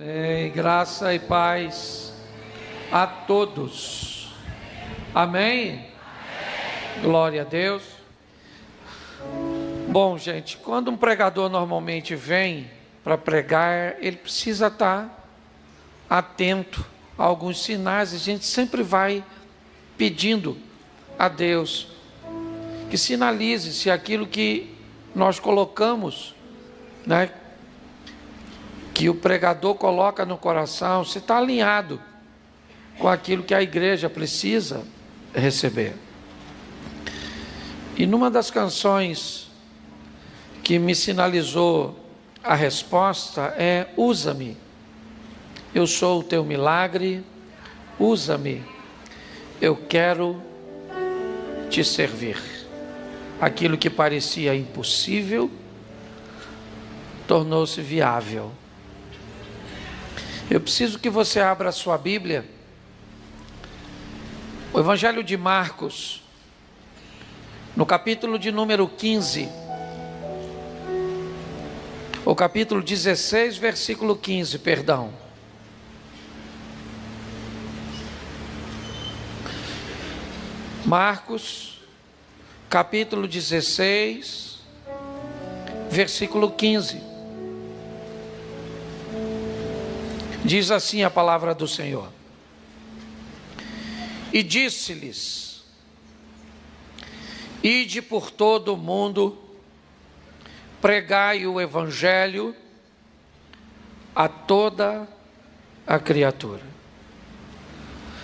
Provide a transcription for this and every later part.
Amém. Graça e paz a todos. Amém? Amém. Glória a Deus. Bom, gente, quando um pregador normalmente vem para pregar, ele precisa estar atento a alguns sinais. A gente sempre vai pedindo a Deus que sinalize se aquilo que nós colocamos, né, que o pregador coloca no coração, se está alinhado com aquilo que a igreja precisa receber. E numa das canções que me sinalizou a resposta é: usa-me, eu sou o teu milagre, usa-me, eu quero te servir. Aquilo que parecia impossível tornou-se viável. Eu preciso que você abra a sua Bíblia, o Evangelho de Marcos, no capítulo de número 15, o capítulo 16, versículo 15, perdão. Marcos, capítulo 16, versículo 15. Diz assim a palavra do Senhor: e disse-lhes: ide por todo o mundo, pregai o evangelho a toda a criatura.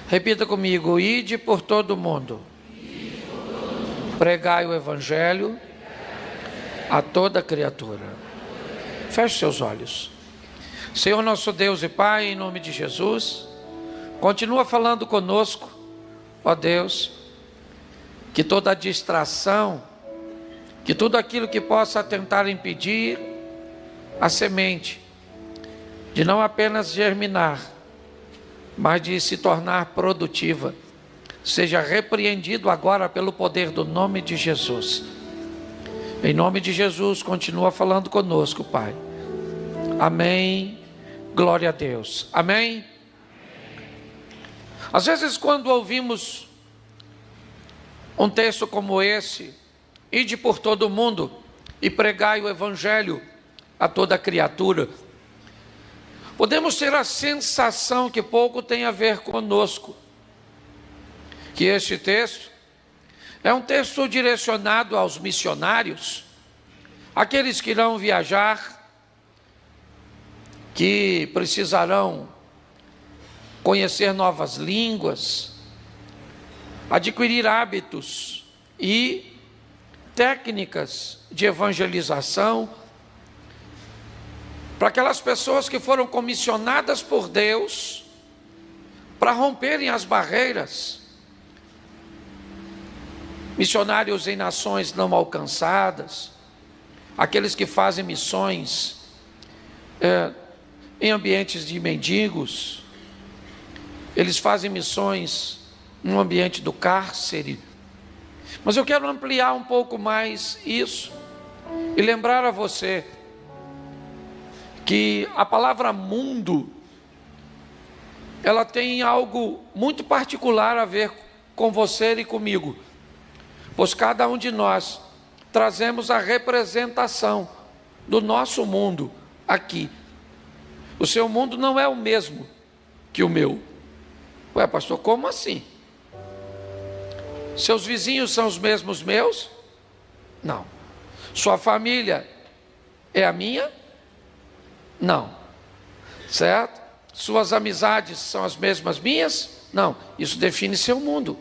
Repita comigo: ide por todo o mundo, pregai o evangelho a toda a criatura. Feche seus olhos. Senhor nosso Deus e Pai, em nome de Jesus, continua falando conosco, ó Deus, que toda distração, que tudo aquilo que possa tentar impedir a semente de não apenas germinar, mas de se tornar produtiva, seja repreendido agora pelo poder do nome de Jesus. Em nome de Jesus, continua falando conosco, Pai. Amém. Glória a Deus. Amém. Às vezes, quando ouvimos um texto como esse: ide por todo o mundo e pregai o evangelho a toda criatura, podemos ter a sensação que pouco tem a ver conosco, que este texto é um texto direcionado aos missionários, aqueles que irão viajar, que precisarão conhecer novas línguas, adquirir hábitos e técnicas de evangelização, para aquelas pessoas que foram comissionadas por Deus para romperem as barreiras. Missionários em nações não alcançadas, aqueles que fazem missões em ambientes de mendigos, eles fazem missões no ambiente do cárcere. Mas eu quero ampliar um pouco mais isso e lembrar a você que a palavra mundo, ela tem algo muito particular a ver com você e comigo, pois cada um de nós trazemos a representação do nosso mundo aqui. O seu mundo não é o mesmo que o meu. Ué, pastor, como assim? Seus vizinhos são os mesmos meus? Não. Sua família é a minha? Não. Certo? Suas amizades são as mesmas minhas? Não. Isso define seu mundo.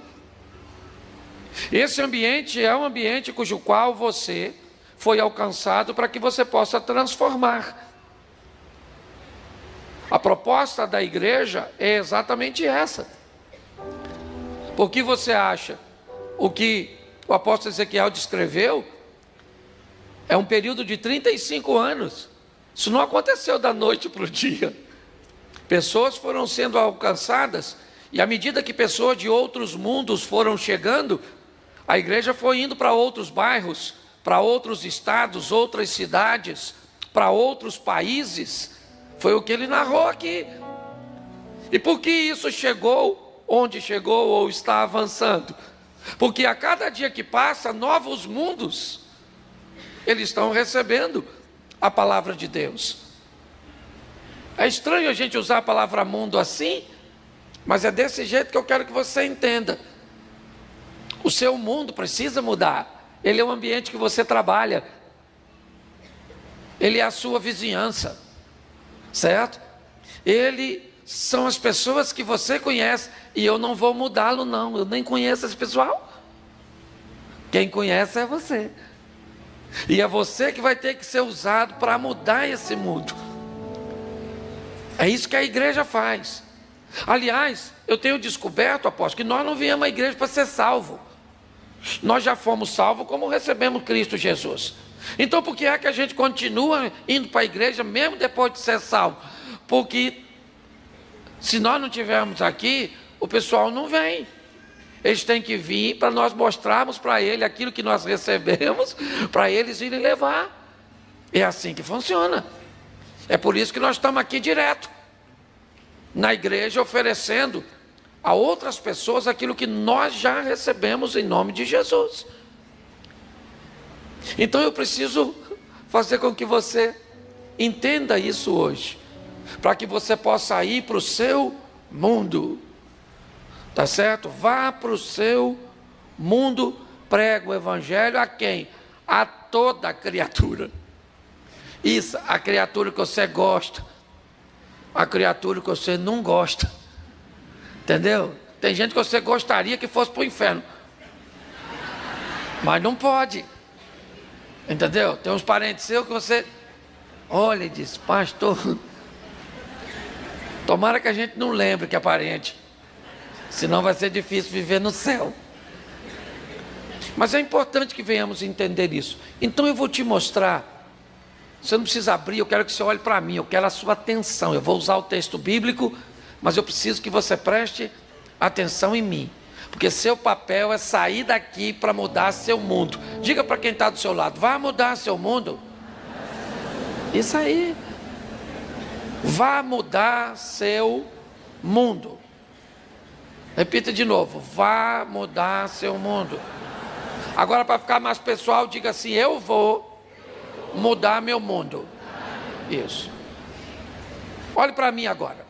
Esse ambiente é um ambiente cujo qual você foi alcançado para que você possa transformar. A proposta da igreja é exatamente essa. Por que você acha? O que o apóstolo Ezequiel descreveu é um período de 35 anos. Isso não aconteceu da noite para o dia. Pessoas foram sendo alcançadas, e à medida que pessoas de outros mundos foram chegando, a igreja foi indo para outros bairros, para outros estados, outras cidades, para outros países, Foi o que ele narrou aqui. E por que isso chegou onde chegou ou está avançando? Porque a cada dia que passa, novos mundos, eles estão recebendo a palavra de Deus. É estranho a gente usar a palavra mundo assim, mas é desse jeito que eu quero que você entenda. O seu mundo precisa mudar. Ele é o ambiente que você trabalha. Ele é a sua vizinhança, certo? Ele são as pessoas que você conhece, e eu não vou mudá-lo não, eu nem conheço esse pessoal. Quem conhece é você. E é você que vai ter que ser usado para mudar esse mundo. É isso que a igreja faz. Aliás, eu tenho descoberto, apóstolo, que nós não viemos à igreja para ser salvo. Nós já fomos salvos como recebemos Cristo Jesus. Então por que é que a gente continua indo para a igreja mesmo depois de ser salvo? Porque se nós não estivermos aqui, o pessoal não vem. Eles têm que vir para nós mostrarmos para ele aquilo que nós recebemos, para eles irem levar. É assim que funciona. É por isso que nós estamos aqui direto, na igreja, oferecendo a outras pessoas aquilo que nós já recebemos em nome de Jesus. Então eu preciso fazer com que você entenda isso hoje, para que você possa ir para o seu mundo, tá certo? Vá para o seu mundo, prega o evangelho a quem? A toda criatura. Isso, a criatura que você gosta, a criatura que você não gosta, entendeu? Tem gente que você gostaria que fosse para o inferno, mas não pode, entendeu? Tem uns parentes seus que você olha e diz: pastor, tomara que a gente não lembre que é parente, senão vai ser difícil viver no céu. Mas é importante que venhamos entender isso. Então eu vou te mostrar. Você não precisa abrir, eu quero que você olhe para mim, eu quero a sua atenção. Eu vou usar o texto bíblico, mas eu preciso que você preste atenção em mim, porque seu papel é sair daqui para mudar seu mundo. Diga para quem está do seu lado: vá mudar seu mundo. Isso aí. Vá mudar seu mundo. Repita de novo: vá mudar seu mundo. Agora, para ficar mais pessoal, diga assim: eu vou mudar meu mundo. Isso. Olhe para mim agora.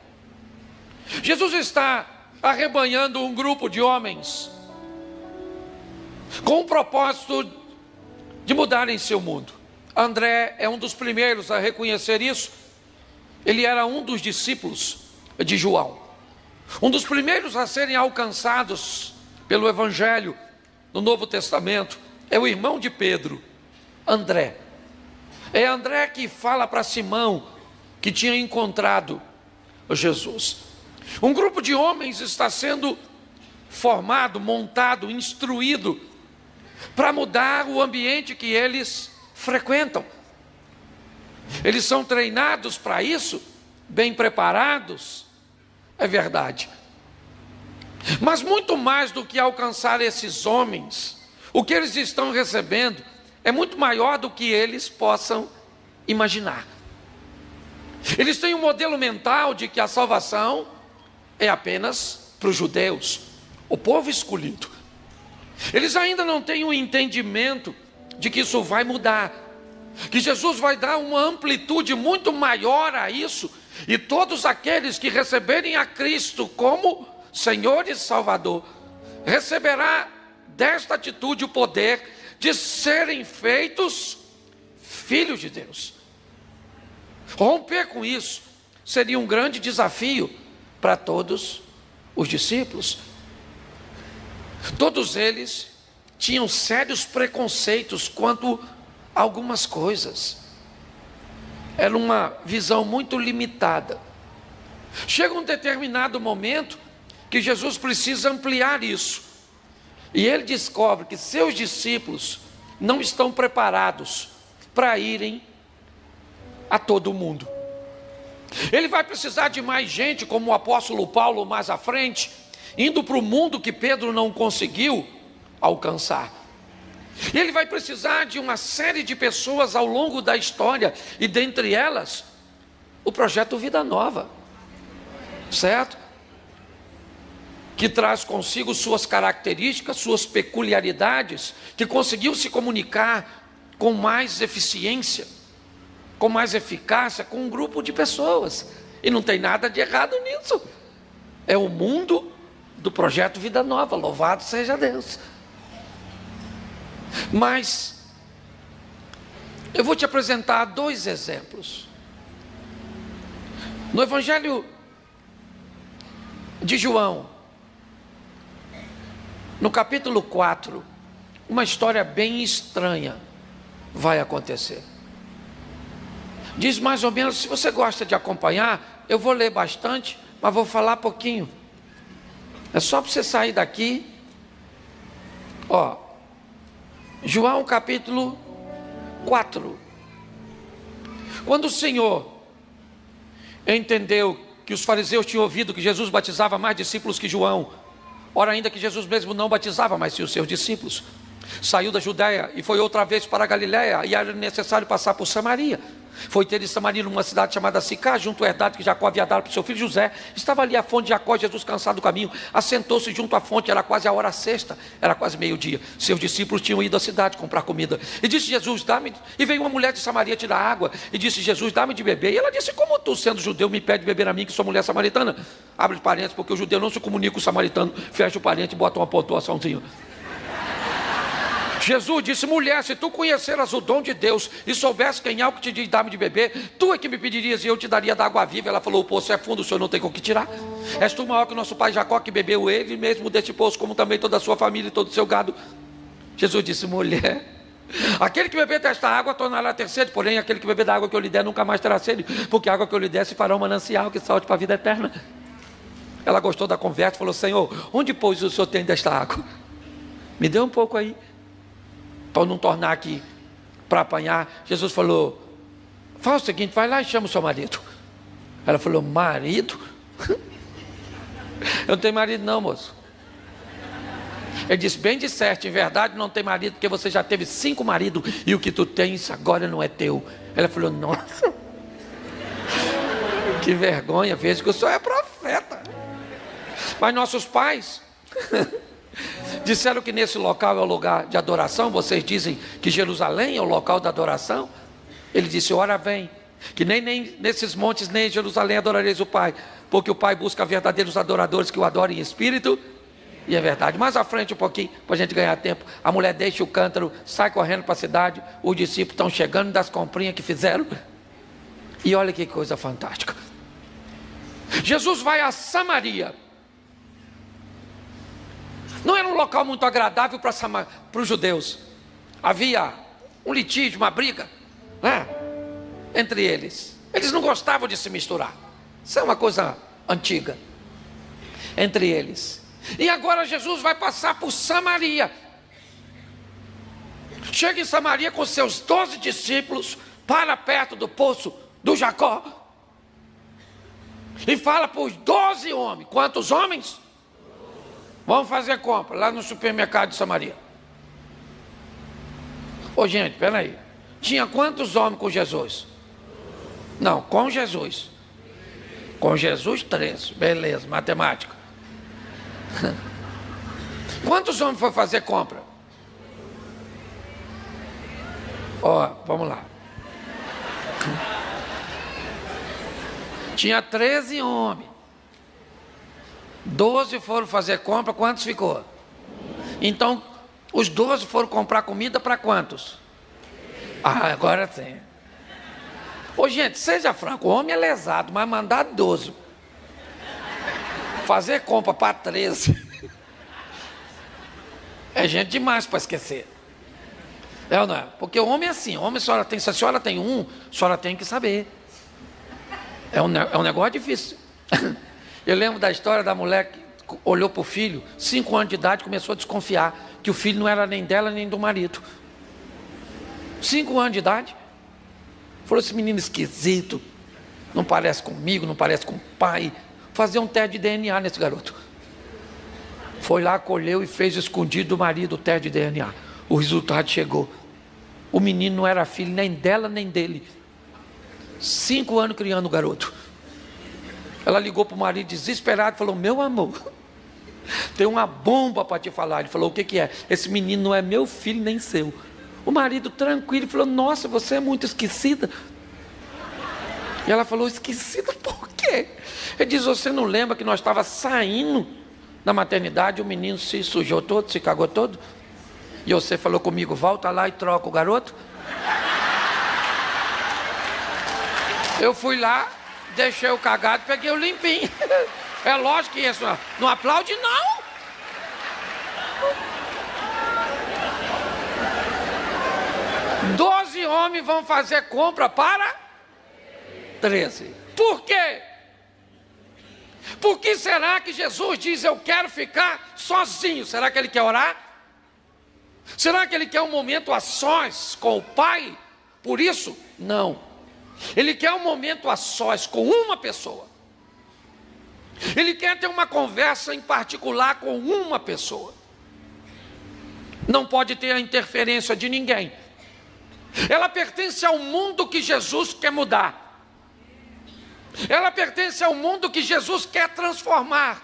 Jesus está arrebanhando um grupo de homens com o propósito de mudarem seu mundo. André é um dos primeiros a reconhecer isso. Ele era um dos discípulos de João, um dos primeiros a serem alcançados pelo Evangelho no Novo Testamento. É o irmão de Pedro, André. É André que fala para Simão que tinha encontrado Jesus. Um grupo de homens está sendo formado, montado, instruído para mudar o ambiente que eles frequentam. Eles são treinados para isso, bem preparados, é verdade. Mas muito mais do que alcançar esses homens, o que eles estão recebendo é muito maior do que eles possam imaginar. Eles têm um modelo mental de que a salvação é apenas para os judeus, o povo escolhido. Eles ainda não têm um entendimento de que isso vai mudar, que Jesus vai dar uma amplitude muito maior a isso, e todos aqueles que receberem a Cristo como Senhor e Salvador, receberá desta atitude o poder de serem feitos filhos de Deus. Romper com isso seria um grande desafio para todos os discípulos. Todos eles tinham sérios preconceitos quanto a algumas coisas. Era uma visão muito limitada. Chega um determinado momento que Jesus precisa ampliar isso. E ele descobre que seus discípulos não estão preparados para irem a todo mundo. Ele vai precisar de mais gente, como o apóstolo Paulo mais à frente, indo para o mundo que Pedro não conseguiu alcançar. Ele vai precisar de uma série de pessoas ao longo da história, e dentre elas, o projeto Vida Nova, certo? Que traz consigo suas características, suas peculiaridades, que conseguiu se comunicar com mais eficiência, com mais eficácia, com um grupo de pessoas. E não tem nada de errado nisso. É o mundo do projeto Vida Nova, louvado seja Deus. Mas eu vou te apresentar 2 exemplos. No Evangelho de João, no capítulo 4, uma história bem estranha vai acontecer. Diz mais ou menos, se você gosta de acompanhar, eu vou ler bastante, mas vou falar pouquinho. É só para você sair daqui. Ó, João capítulo 4. Quando o Senhor entendeu que os fariseus tinham ouvido que Jesus batizava mais discípulos que João, ora ainda que Jesus mesmo não batizava, mas sim os seus discípulos, saiu da Judéia e foi outra vez para a Galiléia, e era necessário passar por Samaria. Foi ter em Samaria, numa cidade chamada Sicá, junto à herdade que Jacó havia dado para o seu filho José. Estava ali a fonte de Jacó. Jesus, cansado do caminho, assentou-se junto à fonte. Era quase a hora sexta, era quase meio-dia. Seus discípulos tinham ido à cidade comprar comida. E disse Jesus, dá-me. E veio uma mulher de Samaria tirar água. E disse Jesus, dá-me de beber. E ela disse, como tu, sendo judeu, me pede beber a mim, que sou mulher samaritana? Abre parênteses, porque o judeu não se comunica com o samaritano. Fecha o parênteses e bota uma pontuaçãozinha. Jesus disse, mulher, se tu conheceras o dom de Deus e soubesse quem é o que te diz, dá-me de beber, tu é que me pedirias e eu te daria da água viva. Ela falou, o poço é fundo, o senhor não tem com o que tirar. És tu maior que o nosso pai Jacó, que bebeu ele mesmo deste poço, como também toda a sua família e todo o seu gado. Jesus disse, mulher, aquele que beber desta água tornará a ter sede, porém aquele que beber da água que eu lhe der nunca mais terá sede, porque a água que eu lhe der se fará um manancial que salte para a vida eterna. Ela gostou da conversa e falou, Senhor, onde pois o senhor tem desta água? Me dê um pouco aí, para não tornar aqui para apanhar. Jesus falou, faz o seguinte, vai lá e chama o seu marido. Ela falou, marido? Eu não tenho marido não, moço. Ele disse, bem de certo, em verdade não tem marido, porque você já teve 5 maridos, e o que tu tens agora não é teu. Ela falou, nossa, que vergonha, veja que o senhor é profeta. Mas nossos pais disseram que nesse local é o lugar de adoração. Vocês dizem que Jerusalém é o local da adoração. Ele disse, ora vem, que nem nesses montes nem em Jerusalém adorareis o Pai, porque o Pai busca verdadeiros adoradores que o adorem em espírito e é verdade. Mais à frente um pouquinho, para a gente ganhar tempo, a mulher deixa o cântaro, sai correndo para a cidade. Os discípulos estão chegando das comprinhas que fizeram, e olha que coisa fantástica. Jesus vai a Samaria. Não era um local muito agradável para os judeus. Havia um litígio, uma briga, né, entre eles. Eles não gostavam de se misturar. Isso é uma coisa antiga entre eles. E agora Jesus vai passar por Samaria. Chega em Samaria com seus 12 discípulos, para perto do poço do Jacó, e fala para os 12 homens. Quantos homens? Vamos fazer compra lá no supermercado de Samaria. Ô gente, peraí. Tinha quantos homens com Jesus? Não, com Jesus. Com Jesus 3. Beleza, matemática. Quantos homens foi fazer compra? Ó, vamos lá. Tinha 13 homens. 12 foram fazer compra, quantos ficou? Então, os 12 foram comprar comida para quantos? Ah, agora sim. Ô gente, seja franco, o homem é lesado, mas mandar 12 fazer compra para 13 é gente demais para esquecer. É ou não é? Porque o homem é assim, o homem, se a senhora tem um, a senhora tem que saber. É um negócio difícil. Eu lembro da história da mulher que olhou para o filho, 5 anos de idade, começou a desconfiar que o filho não era nem dela nem do marido. 5 anos de idade. Falou, esse menino esquisito, não parece comigo, não parece com o pai. Fazer um teste de DNA nesse garoto. Foi lá, colheu e fez escondido do marido o teste de DNA. O resultado chegou. O menino não era filho nem dela nem dele. 5 anos criando o garoto. Ela ligou para o marido desesperado e falou: meu amor, tem uma bomba para te falar. Ele falou: o que que é? Esse menino não é meu filho nem seu. O marido tranquilo falou: nossa, você é muito esquecida. E ela falou: esquecida por quê? Ele diz: você não lembra que nós estávamos saindo da maternidade, o menino se sujou todo, se cagou todo? E você falou comigo: volta lá e troca o garoto. Eu fui lá, deixei o cagado, peguei o limpinho. É lógico que isso não aplaude, não. Doze homens vão fazer compra para 13. Por quê? Por que será que Jesus diz: eu quero ficar sozinho? Será que ele quer orar? Será que ele quer um momento a sós com o Pai? Por isso, não. Ele quer um momento a sós com uma pessoa. Ele quer ter uma conversa em particular com uma pessoa. Não pode ter a interferência de ninguém. Ela pertence ao mundo que Jesus quer mudar. Ela pertence ao mundo que Jesus quer transformar.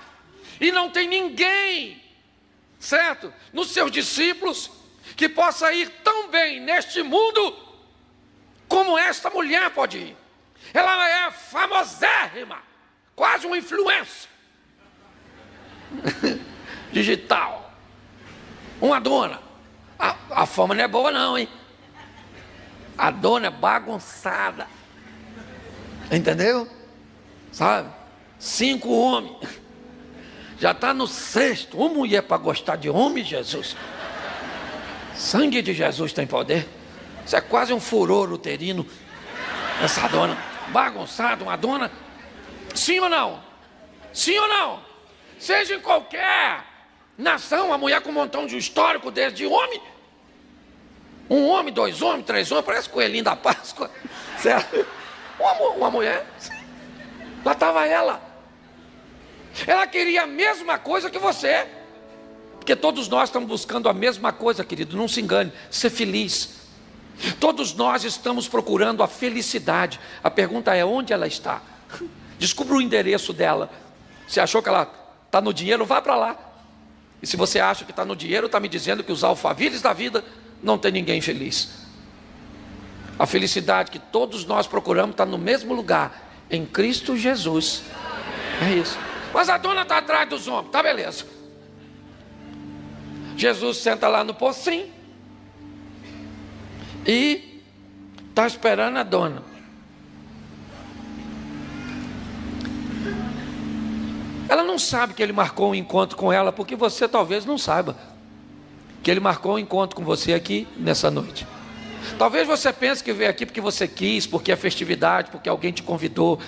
E não tem ninguém, certo, nos seus discípulos, que possa ir tão bem neste mundo como esta mulher pode ir. Ela é famosérrima, quase uma influência digital, uma dona. A fama não é boa não, hein? A dona é bagunçada, entendeu? Sabe? 5 homens, já está no 6º. Uma mulher para gostar de homem, Jesus. Sangue de Jesus tem poder. Isso é quase um furor uterino. Essa dona bagunçada, uma dona. Sim ou não? Sim ou não? Seja em qualquer nação, uma mulher com um montão de histórico desse de homem. 1 homem, 2 homens, 3 homens, parece coelhinho da Páscoa. Certo? Uma mulher. Lá estava ela. Ela queria a mesma coisa que você. Porque todos nós estamos buscando a mesma coisa, querido. Não se engane, ser feliz. Todos nós estamos procurando a felicidade. A pergunta é: onde ela está? Descubra o endereço dela. Você achou que ela está no dinheiro? Vá para lá. E se você acha que está no dinheiro, está me dizendo que os alfaviles da vida não tem ninguém feliz. A felicidade que todos nós procuramos está no mesmo lugar, em Cristo Jesus. É isso. Mas a dona está atrás dos homens, tá beleza. Jesus senta lá no pocinho e está esperando a dona. Ela não sabe que ele marcou um encontro com ela, porque você talvez não saiba que ele marcou um encontro com você aqui nessa noite. Talvez você pense que veio aqui porque você quis, porque é festividade, porque alguém te convidou.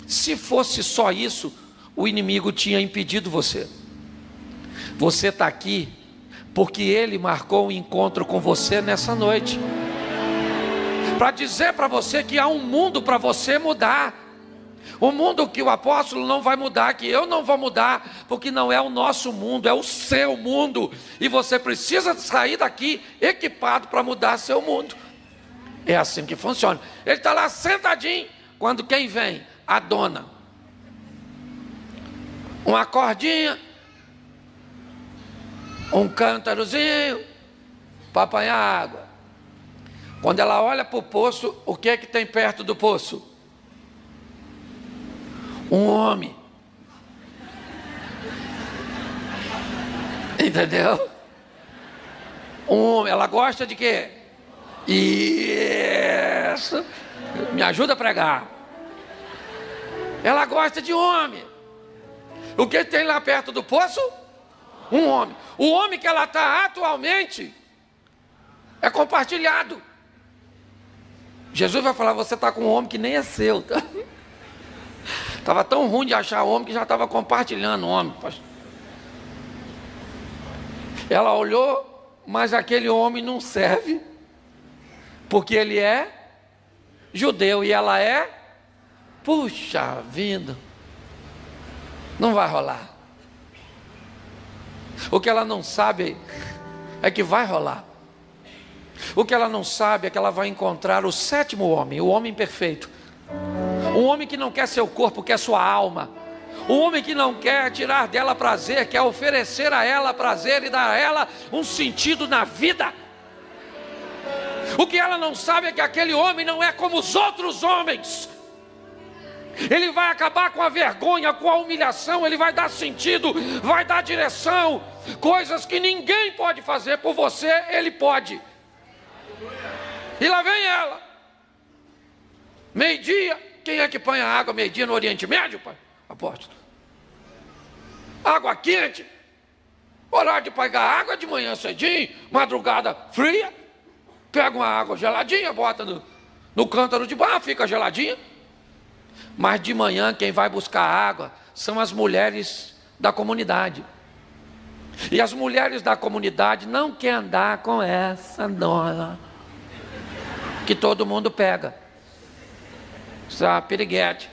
Se fosse só isso, o inimigo tinha impedido você. Você está aqui porque ele marcou um encontro com você nessa noite, para dizer para você que há um mundo para você mudar. O mundo que o apóstolo não vai mudar, que eu não vou mudar, porque não é o nosso mundo, é o seu mundo. E você precisa sair daqui equipado para mudar seu mundo. É assim que funciona. Ele está lá sentadinho, quando quem vem? A dona. Uma cordinha, um cântarozinho para apanhar água. Quando ela olha para o poço, o que é que tem perto do poço? Um homem. Entendeu? Um homem. Ela gosta de quê? Isso. Me ajuda a pregar. Ela gosta de homem. O que tem lá perto do poço? Um homem. O homem que ela está atualmente é compartilhado. Jesus vai falar: você está com um homem que nem é seu, tá? Estava tão ruim de achar homem que já estava compartilhando homem. Ela olhou, mas aquele homem não serve, porque ele é judeu e ela é, puxa vida, não vai rolar. O que ela não sabe é que vai rolar. O que ela não sabe é que ela vai encontrar o sétimo homem, o homem perfeito. Um homem que não quer seu corpo, quer sua alma. Um homem que não quer tirar dela prazer, quer oferecer a ela prazer e dar a ela um sentido na vida. O que ela não sabe é que aquele homem não é como os outros homens. Ele vai acabar com a vergonha, com a humilhação, ele vai dar sentido, vai dar direção. Coisas que ninguém pode fazer por você, ele pode. E lá vem ela. Meio-dia, quem é que põe a água meio-dia no Oriente Médio, pai? Apóstolo. Água quente. Horário de pegar água de manhã cedinho, madrugada fria. Pega uma água geladinha, bota no cântaro de barro, fica geladinha. Mas de manhã quem vai buscar água são as mulheres da comunidade. E as mulheres da comunidade não querem andar com essa dona que todo mundo pega. Essa piriguete.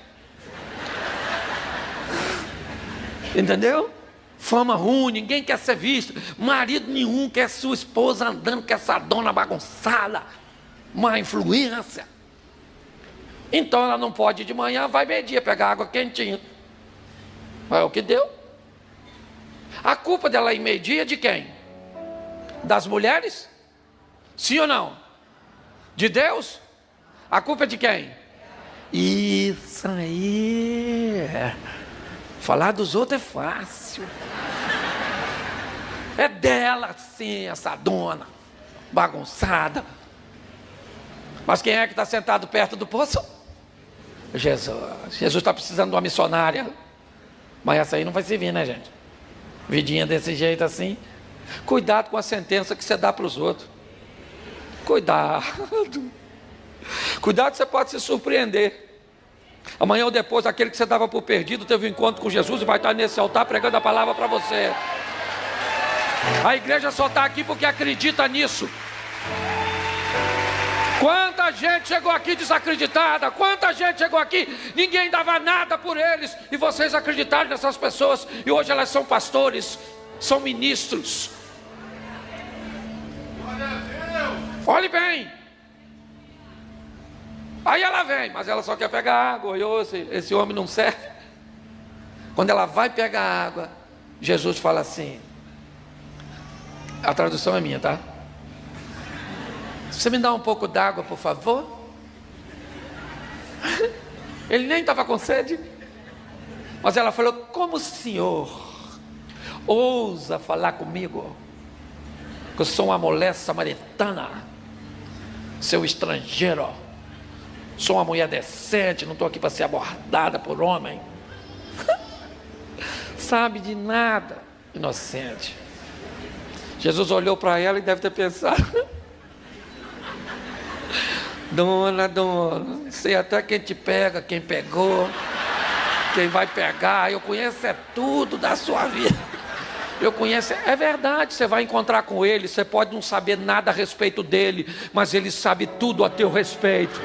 Entendeu? Fama ruim, ninguém quer ser visto. Marido nenhum quer sua esposa andando com essa dona bagunçada. Má influência. Então ela não pode ir de manhã, vai meio-dia pegar água quentinha. É o que deu. A culpa dela ir meio-dia é de quem? Das mulheres? Sim ou não? De Deus? A culpa é de quem? Isso aí. Falar dos outros é fácil. É dela sim, essa dona bagunçada. Mas quem é que está sentado perto do poço? Jesus. Jesus está precisando de uma missionária. Mas essa aí não vai servir, né, gente? Vidinha desse jeito assim. Cuidado com a sentença que você dá para os outros. Cuidado. Cuidado, você pode se surpreender. Amanhã ou depois, aquele que você dava por perdido teve um encontro com Jesus e vai estar nesse altar pregando a palavra para você. A igreja só está aqui porque acredita nisso. Quanta gente chegou aqui desacreditada, quanta gente chegou aqui, ninguém dava nada por eles, e vocês acreditaram nessas pessoas, e hoje elas são pastores, são ministros. Olhe bem. Aí ela vem, mas ela só quer pegar água, e esse homem não serve. Quando ela vai pegar água, Jesus fala assim, a tradução é minha, tá? Você me dá um pouco d'água, por favor? Ele nem estava com sede. Mas ela falou, como o senhor ousa falar comigo? Que eu sou uma mulher samaritana, seu estrangeiro. Sou uma mulher decente, não estou aqui para ser abordada por homem. Sabe de nada, inocente. Jesus olhou para ela e deve ter pensado, dona, sei até quem te pega, quem pegou, quem vai pegar, eu conheço é tudo da sua vida. Eu conheço, é verdade, você vai encontrar com ele, você pode não saber nada a respeito dele, mas ele sabe tudo a teu respeito.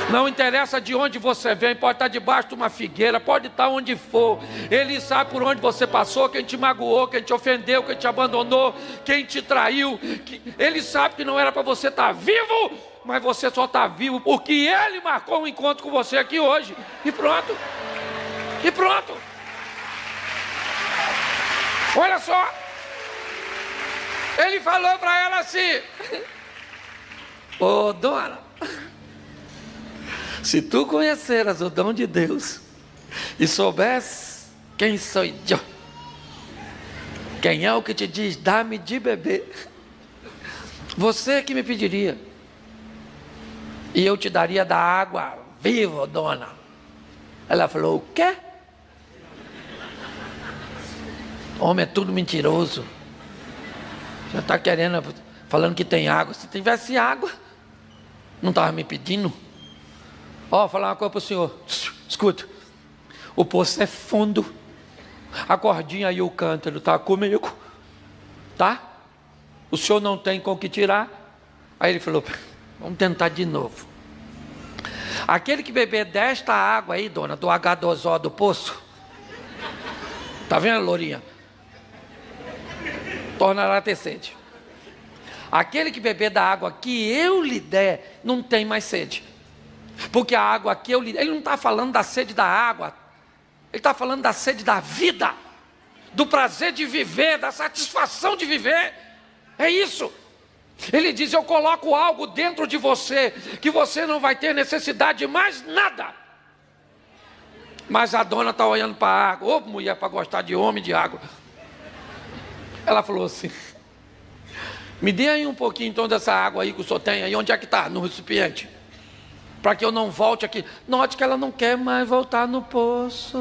Não interessa de onde você vem, pode estar debaixo de uma figueira, pode estar onde for. Ele sabe por onde você passou, quem te magoou, quem te ofendeu, quem te abandonou, quem te traiu. Ele sabe que não era para você estar vivo, mas você só está vivo porque ele marcou um encontro com você aqui hoje. E pronto. E pronto. Olha só. Ele falou para ela assim: ô dona, se tu conheceras o dom de Deus e soubesse quem sou eu, quem é o que te diz, dá-me de beber, você que me pediria, e eu te daria da água viva, dona. Ela falou, o quê? Homem é tudo mentiroso. Já está querendo, falando que tem água. Se tivesse água, não estava me pedindo. Ó, falar uma coisa para o senhor. Escuta, o poço é fundo. A cordinha e o cântaro está comigo, tá? O senhor não tem com o que tirar. Aí ele falou, vamos tentar de novo. Aquele que beber desta água aí, dona, do H2O do poço, tá vendo, lourinha? Tornará a ter sede. aquele que beber da água que eu lhe der, não tem mais sede. Porque a água que eu lhe der, ele não está falando da sede da água, ele está falando da sede da vida, do prazer de viver, da satisfação de viver. É isso. Ele diz: eu coloco algo dentro de você, que você não vai ter necessidade de mais nada. Mas a dona está olhando para a água. Ô, mulher para gostar de homem de água. Ela falou assim: me dê aí um pouquinho então dessa água aí que o senhor tem aí. Onde é que está? No recipiente. Para que eu não volte aqui. Note que ela não quer mais voltar no poço.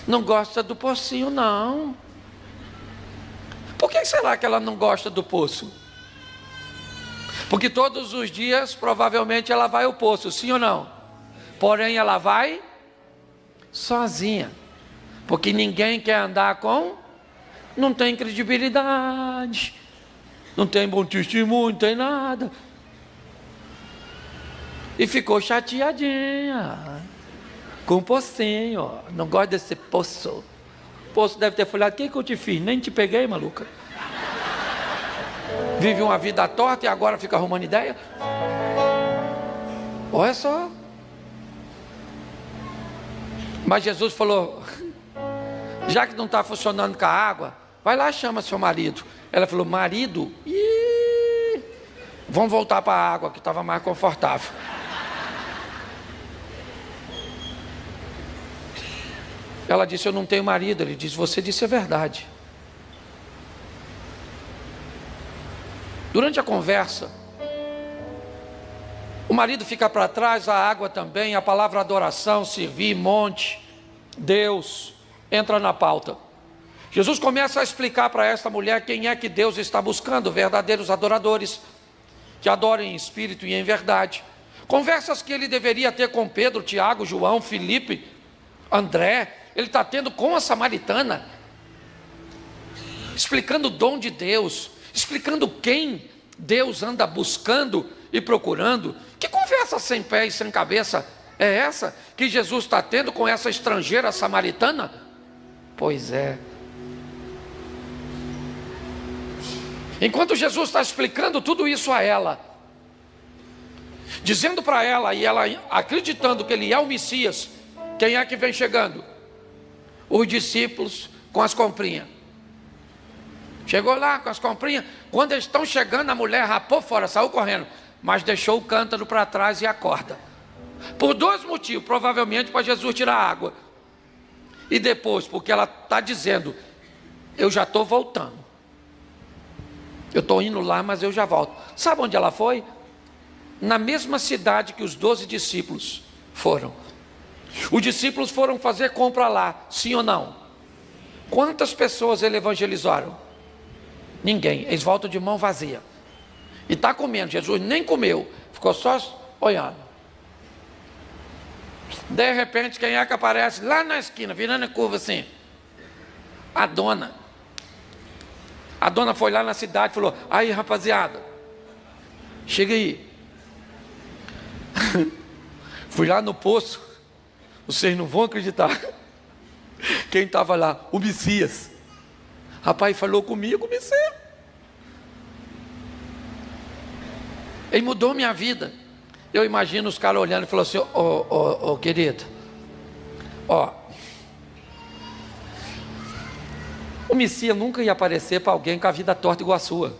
Não gosta do pocinho, não. Por que será que ela não gosta do poço? Porque todos os dias, provavelmente, ela vai ao poço, sim ou não? Porém, ela vai sozinha. Porque ninguém quer andar com... Não tem credibilidade. Não tem bom testemunho, não tem nada. E ficou chateadinha. Com o pocinho. Não gosta desse poço. O poço deve ter falado: o que eu te fiz? Nem te peguei, maluca. Vive uma vida torta e agora fica arrumando ideia? Olha só. Mas Jesus falou: já que não está funcionando com a água, vai lá, chama seu marido. Ela falou: marido? Vamos voltar para a água que estava mais confortável. Ela disse: eu não tenho marido. Ele disse: você disse a verdade. Durante a conversa, o marido fica para trás, a água também, a palavra adoração, servir, monte, Deus, entra na pauta. Jesus começa a explicar para esta mulher quem é que Deus está buscando: verdadeiros adoradores, que adorem em espírito e em verdade. Conversas que ele deveria ter com Pedro, Tiago, João, Filipe, André, ele está tendo com a samaritana, explicando o dom de Deus, explicando quem Deus anda buscando e procurando. Que conversa sem pé e sem cabeça é essa que Jesus está tendo com essa estrangeira samaritana? Pois é. Enquanto Jesus está explicando tudo isso a ela, dizendo para ela, e ela acreditando que ele é o Messias, quem é que vem chegando? Os discípulos com as comprinhas. Chegou lá com as comprinhas. Quando eles estão chegando, a mulher rapou fora, saiu correndo, mas deixou o cântaro para trás e a corda. Por dois motivos: provavelmente para Jesus tirar a água, e depois porque ela está dizendo: eu já estou voltando, eu estou indo lá, mas eu já volto. Sabe onde ela foi? Na mesma cidade que os 12 discípulos foram. Os discípulos foram fazer compra lá, sim ou não? Quantas pessoas ele evangelizaram? Ninguém. Eles voltam de mão vazia. E está comendo. Jesus nem comeu, ficou só olhando. De repente, quem é que aparece lá na esquina, virando a curva assim? A dona. A dona foi lá na cidade e falou: aí, rapaziada, chega aí. Fui lá no poço. Vocês não vão acreditar. Quem estava lá? O Messias. Rapaz, falou comigo, Messias. Ele mudou minha vida. Eu imagino os caras olhando e falando assim: ô querido, ó, o Messias nunca ia aparecer para alguém com a vida torta igual a sua.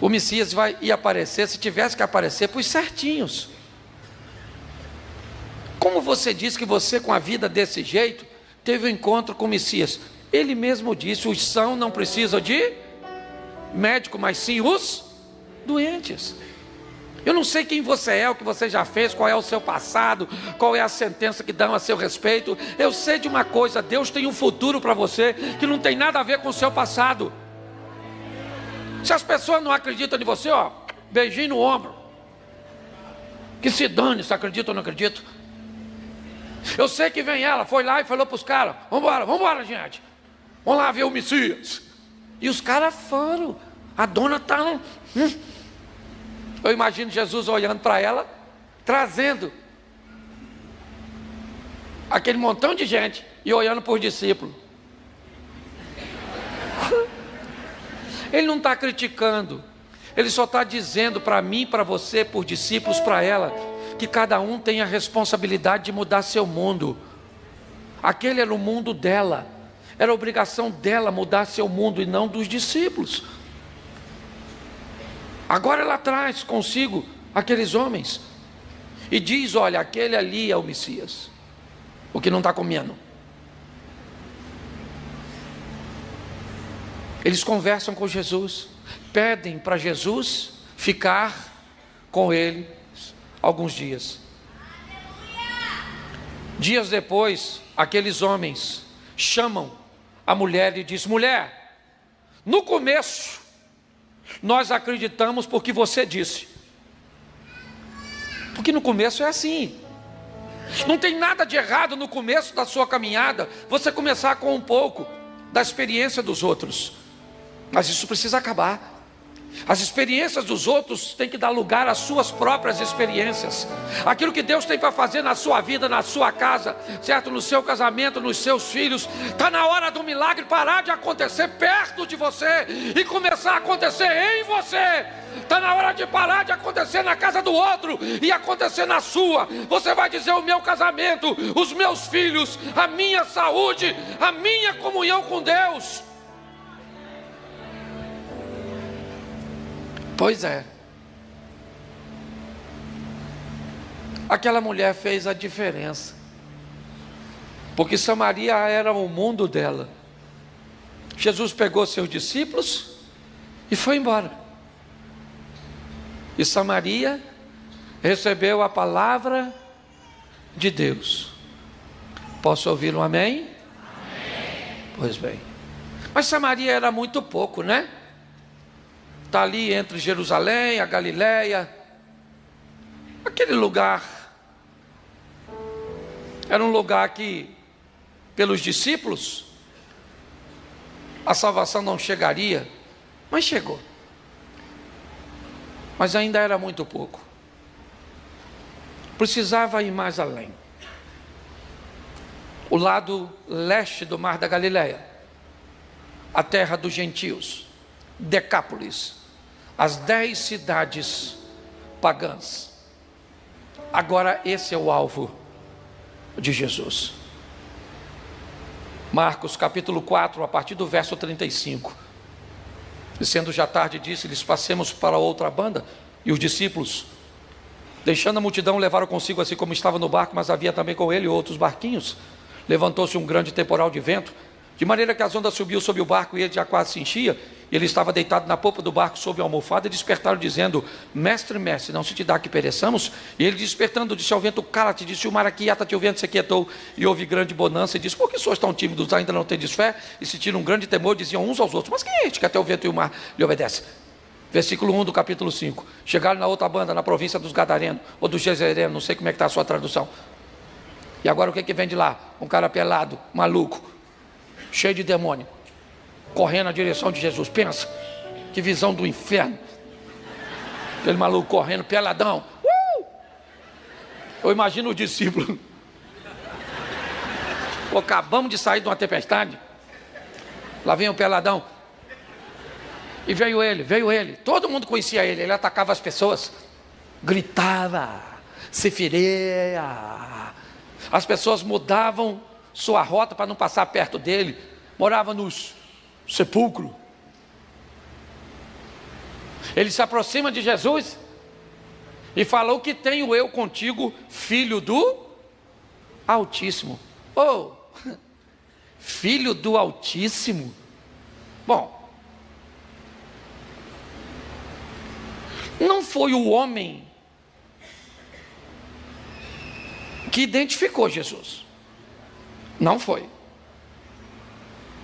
O Messias ia aparecer, se tivesse que aparecer, para os certinhos. Como você disse que você, com a vida desse jeito, teve um encontro com o Messias? Ele mesmo disse: os sãos não precisam de médico, mas sim os doentes. Eu não sei quem você é, o que você já fez, qual é o seu passado, qual é a sentença que dão a seu respeito. Eu sei de uma coisa: Deus tem um futuro para você que não tem nada a ver com o seu passado. Se as pessoas não acreditam em você, ó, beijinho no ombro, que se dane se acredita ou não acredita. Eu sei que vem ela, foi lá e falou para os caras: vambora gente, vamos lá ver o Messias. E os caras foram. A dona está... Eu imagino Jesus olhando para ela, trazendo aquele montão de gente e olhando para os discípulos. Ele não está criticando, ele só está dizendo para mim, para você, por discípulos, para ela, que cada um tem a responsabilidade de mudar seu mundo. Aquele era o mundo dela, era a obrigação dela mudar seu mundo e não dos discípulos. Agora ela traz consigo aqueles homens e diz: olha, aquele ali é o Messias, o que não está comendo. Eles conversam com Jesus, pedem para Jesus ficar com eles alguns dias. Dias depois, aqueles homens chamam a mulher e dizem: mulher, no começo nós acreditamos porque você disse. Porque no começo é assim. Não tem nada de errado no começo da sua caminhada você começar com um pouco da experiência dos outros. Mas isso precisa acabar. As experiências dos outros têm que dar lugar às suas próprias experiências. Aquilo que Deus tem para fazer na sua vida, na sua casa, certo? No seu casamento, nos seus filhos. Está na hora do milagre parar de acontecer perto de você e começar a acontecer em você. Está na hora de parar de acontecer na casa do outro e acontecer na sua. Você vai dizer: o meu casamento, os meus filhos, a minha saúde, a minha comunhão com Deus. Pois é. Aquela mulher fez a diferença, porque Samaria era o mundo dela. Jesus pegou seus discípulos e foi embora. E Samaria recebeu a palavra de Deus. Posso ouvir um amém? Amém. Pois bem. Mas Samaria era muito pouco, né? Está ali entre Jerusalém, a Galileia, aquele lugar, era um lugar que, pelos discípulos, a salvação não chegaria, mas chegou. Mas ainda era muito pouco, precisava ir mais além. O lado leste do mar da Galileia, a terra dos gentios, Decápolis, as 10 cidades pagãs. Agora esse é o alvo de Jesus. Marcos capítulo 4, a partir do verso 35. E sendo já tarde, disse-lhes: passemos para outra banda. E os discípulos, deixando a multidão, levaram consigo, assim como estava no barco, mas havia também com ele outros barquinhos. Levantou-se um grande temporal de vento, de maneira que as ondas subiam sobre o barco e ele já quase se enchia. Ele estava deitado na popa do barco sob a almofada, e despertaram dizendo: mestre, mestre, não se te dá que pereçamos? E ele, despertando, disse ao vento: cala-te. Disse o mar: aquieta-te. O vento se aquietou e houve grande bonança. E disse: por que sois tão tímidos, ainda não tendes fé? E sentiram um grande temor, diziam uns aos outros: mas quem é este que até o vento e o mar lhe obedece? Versículo 1 do capítulo 5. Chegaram na outra banda, na província dos Gadarenos, ou dos Gezerenos, não sei como é que está a sua tradução. E agora o que que vem de lá? Um cara pelado, maluco, cheio de demônio, correndo na direção de Jesus. Pensa, que visão do inferno. Aquele maluco correndo, peladão. Eu imagino o discípulo. Pô, acabamos de sair de uma tempestade. Lá vem o peladão. E veio ele. Todo mundo conhecia ele. Ele atacava as pessoas, gritava, se feria. As pessoas mudavam sua rota para não passar perto dele. Morava nos sepulcros. Ele se aproxima de Jesus e falou: que tenho eu contigo, filho do Altíssimo. Oh, filho do Altíssimo. Bom, não foi o homem que identificou Jesus. Não foi.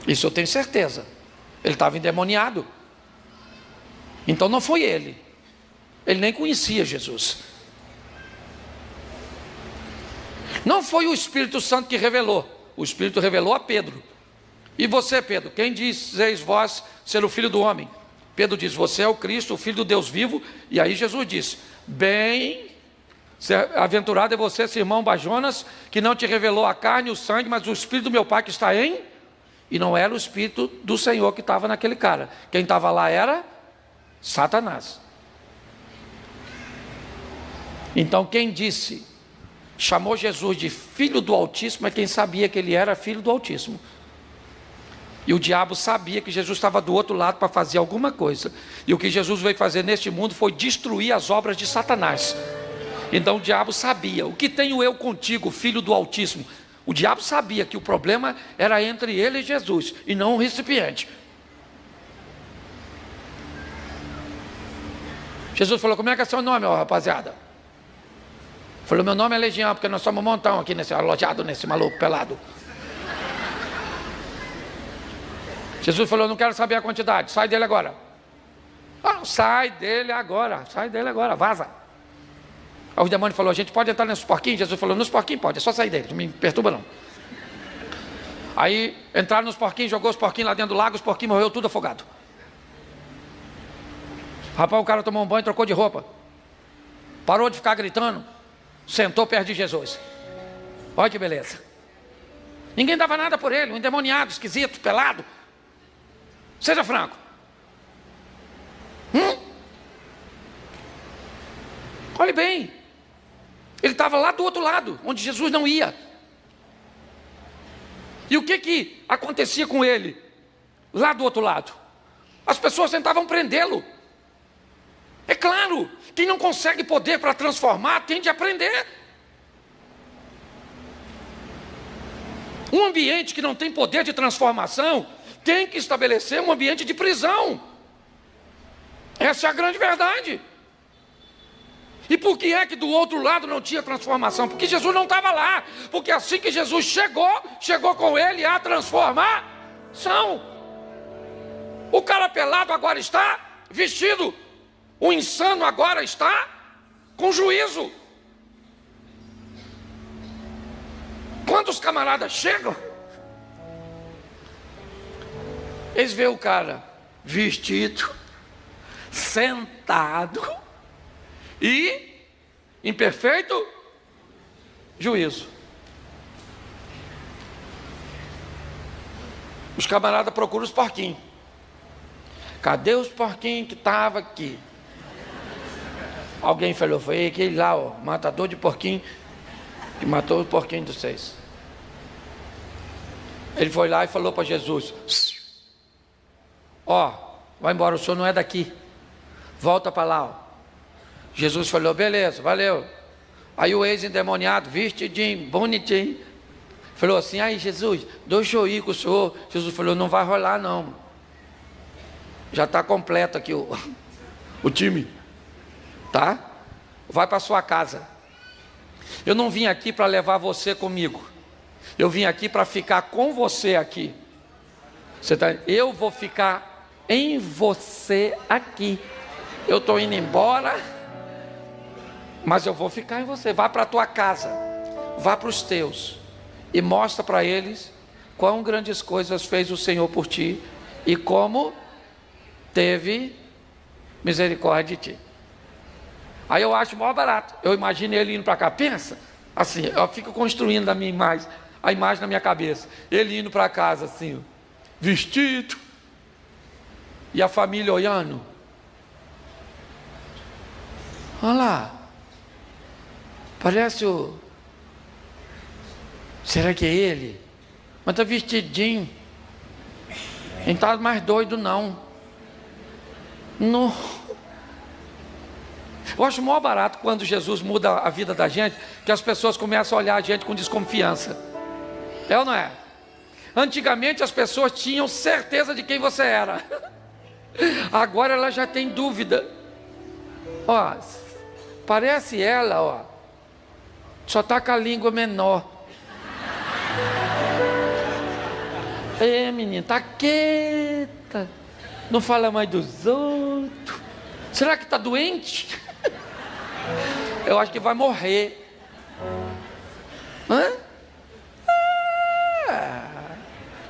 Isso eu tenho certeza. Ele estava endemoniado. Então não foi ele. Ele nem conhecia Jesus. Não foi o Espírito Santo que revelou. O Espírito revelou a Pedro. E você, Pedro, quem dizeis vós ser o Filho do Homem? Pedro diz: você é o Cristo, o Filho do Deus vivo. E aí Jesus diz: aventurado é você, irmão Bajonas, que não te revelou a carne e o sangue, mas o Espírito do meu Pai que está em... E não era o Espírito do Senhor que estava naquele cara. Quem estava lá era Satanás. Então quem chamou Jesus de filho do Altíssimo é quem sabia que ele era filho do Altíssimo. E o diabo sabia que Jesus estava do outro lado para fazer alguma coisa. E o que Jesus veio fazer neste mundo foi destruir as obras de Satanás. Então o diabo sabia. O que tenho eu contigo, filho do Altíssimo? O diabo sabia que o problema era entre ele e Jesus, e não o recipiente. Jesus falou: como é que é seu nome, ó, rapaziada? Falou: meu nome é Legião, porque nós somos um montão aqui alojado nesse maluco pelado. Jesus falou: não quero saber a quantidade, sai dele agora. Sai dele agora, vaza. Aí o demônio falou: a gente pode entrar nesses porquinhos? Jesus falou: nos porquinhos pode, é só sair dele, não me perturba não. Aí entraram nos porquinhos, jogou os porquinhos lá dentro do lago, os porquinhos morreram tudo afogado. Rapaz, o cara tomou um banho, trocou de roupa, parou de ficar gritando, sentou perto de Jesus. Olha que beleza. Ninguém dava nada por ele, um endemoniado, esquisito, pelado. Seja franco. Olhe bem, ele estava lá do outro lado, onde Jesus não ia. E o que acontecia com ele, lá do outro lado? As pessoas tentavam prendê-lo. É claro, quem não consegue poder para transformar, tende a prender. Um ambiente que não tem poder de transformação, tem que estabelecer um ambiente de prisão. Essa é a grande verdade. E por que é que do outro lado não tinha transformação? Porque Jesus não estava lá. Porque assim que Jesus chegou com ele a transformação. O cara pelado agora está vestido. O insano agora está com juízo. Quando os camaradas chegam, eles veem o cara vestido, sentado e em perfeito juízo. Os camaradas procuram os porquinhos. Cadê os porquinhos que estavam aqui? Alguém falou: foi aquele lá, ó, matador de porquinho, que matou os porquinhos de vocês. Ele foi lá e falou para Jesus: ó, vai embora, o senhor não é daqui, volta para lá, ó. Jesus falou: beleza, valeu. Aí o ex-endemoniado, vestidinho, bonitinho, falou assim: aí Jesus, deixa eu ir com o senhor. Jesus falou: não vai rolar não, já está completo aqui o time, tá? Vai para sua casa. Eu não vim aqui para levar você comigo, eu vim aqui para ficar com você aqui. Eu vou ficar em você aqui. Eu estou indo embora, mas eu vou ficar em você. Vá para a tua casa, vá para os teus e mostra para eles quão grandes coisas fez o Senhor por ti e como teve misericórdia de ti. Aí eu acho maior barato. Eu imagino ele indo para cá. Pensa, assim, eu fico construindo a imagem na minha cabeça. Ele indo para casa assim, vestido, e a família olhando. Olha lá, parece será que é ele? Mas está vestidinho. Não está mais doido não. Eu acho maior barato quando Jesus muda a vida da gente, que as pessoas começam a olhar a gente com desconfiança. É ou não é? Antigamente as pessoas tinham certeza de quem você era. Agora ela já tem dúvida. Ó, parece ela, ó, só está com a língua menor. Menina, está quieta, não fala mais dos outros. Será que está doente? Eu acho que vai morrer.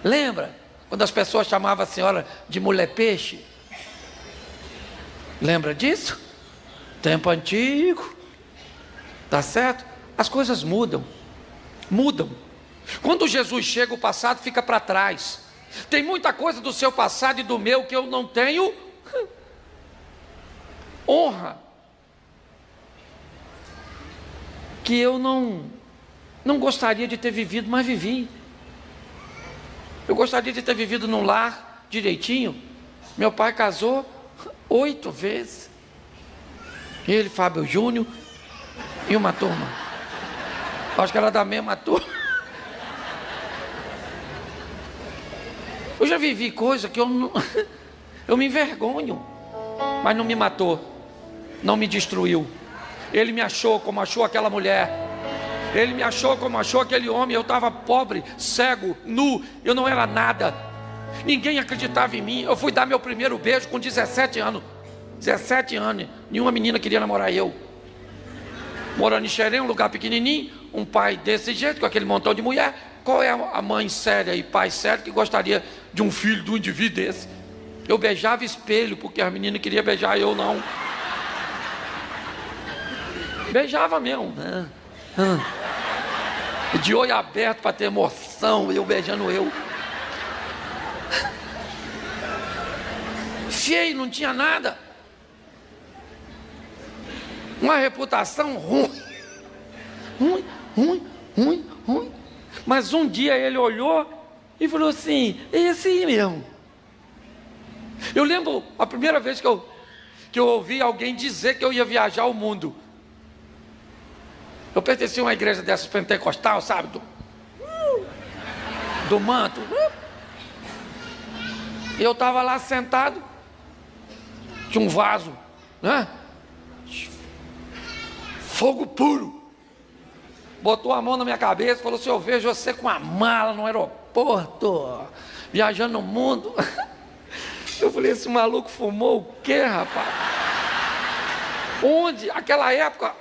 Lembra quando as pessoas chamavam a senhora de mulher peixe? Lembra disso? Tempo antigo. Tá certo? As coisas mudam. Quando Jesus chega, o passado fica para trás. Tem muita coisa do seu passado e do meu que eu não tenho honra, que eu não gostaria de ter vivido, mas vivi. Eu gostaria de ter vivido num lar direitinho. Meu pai casou 8 vezes. Ele, Fábio Júnior e uma turma. Acho que era da mesma turma. Eu já vivi coisa que eu me envergonho, mas não me matou, não me destruiu. Ele me achou como achou aquela mulher. Ele me achou como achou aquele homem. Eu estava pobre, cego, nu, eu não era nada. Ninguém acreditava em mim. Eu fui dar meu primeiro beijo com 17 anos. 17 anos, nenhuma menina queria namorar eu. Morando em Xerém, um lugar pequenininho, um pai desse jeito, com aquele montão de mulher. Qual é a mãe séria e pai sério que gostaria de um filho de um indivíduo desse? Eu beijava espelho, porque a menina queria beijar, eu não. Beijava mesmo, né? De olho aberto para ter emoção, eu beijando eu. Feio, não tinha nada. Uma reputação ruim. Mas um dia ele olhou e falou assim: esse aí mesmo. Eu lembro a primeira vez que eu ouvi alguém dizer que eu ia viajar o mundo. Eu pertencia a uma igreja dessas pentecostal, sabe? Do manto. E eu estava lá sentado. Tinha um vaso, né? Fogo puro. Botou a mão na minha cabeça e falou assim: eu vejo você com uma mala no aeroporto, viajando no mundo. Eu falei: esse maluco fumou o quê, rapaz? Onde? Aquela época,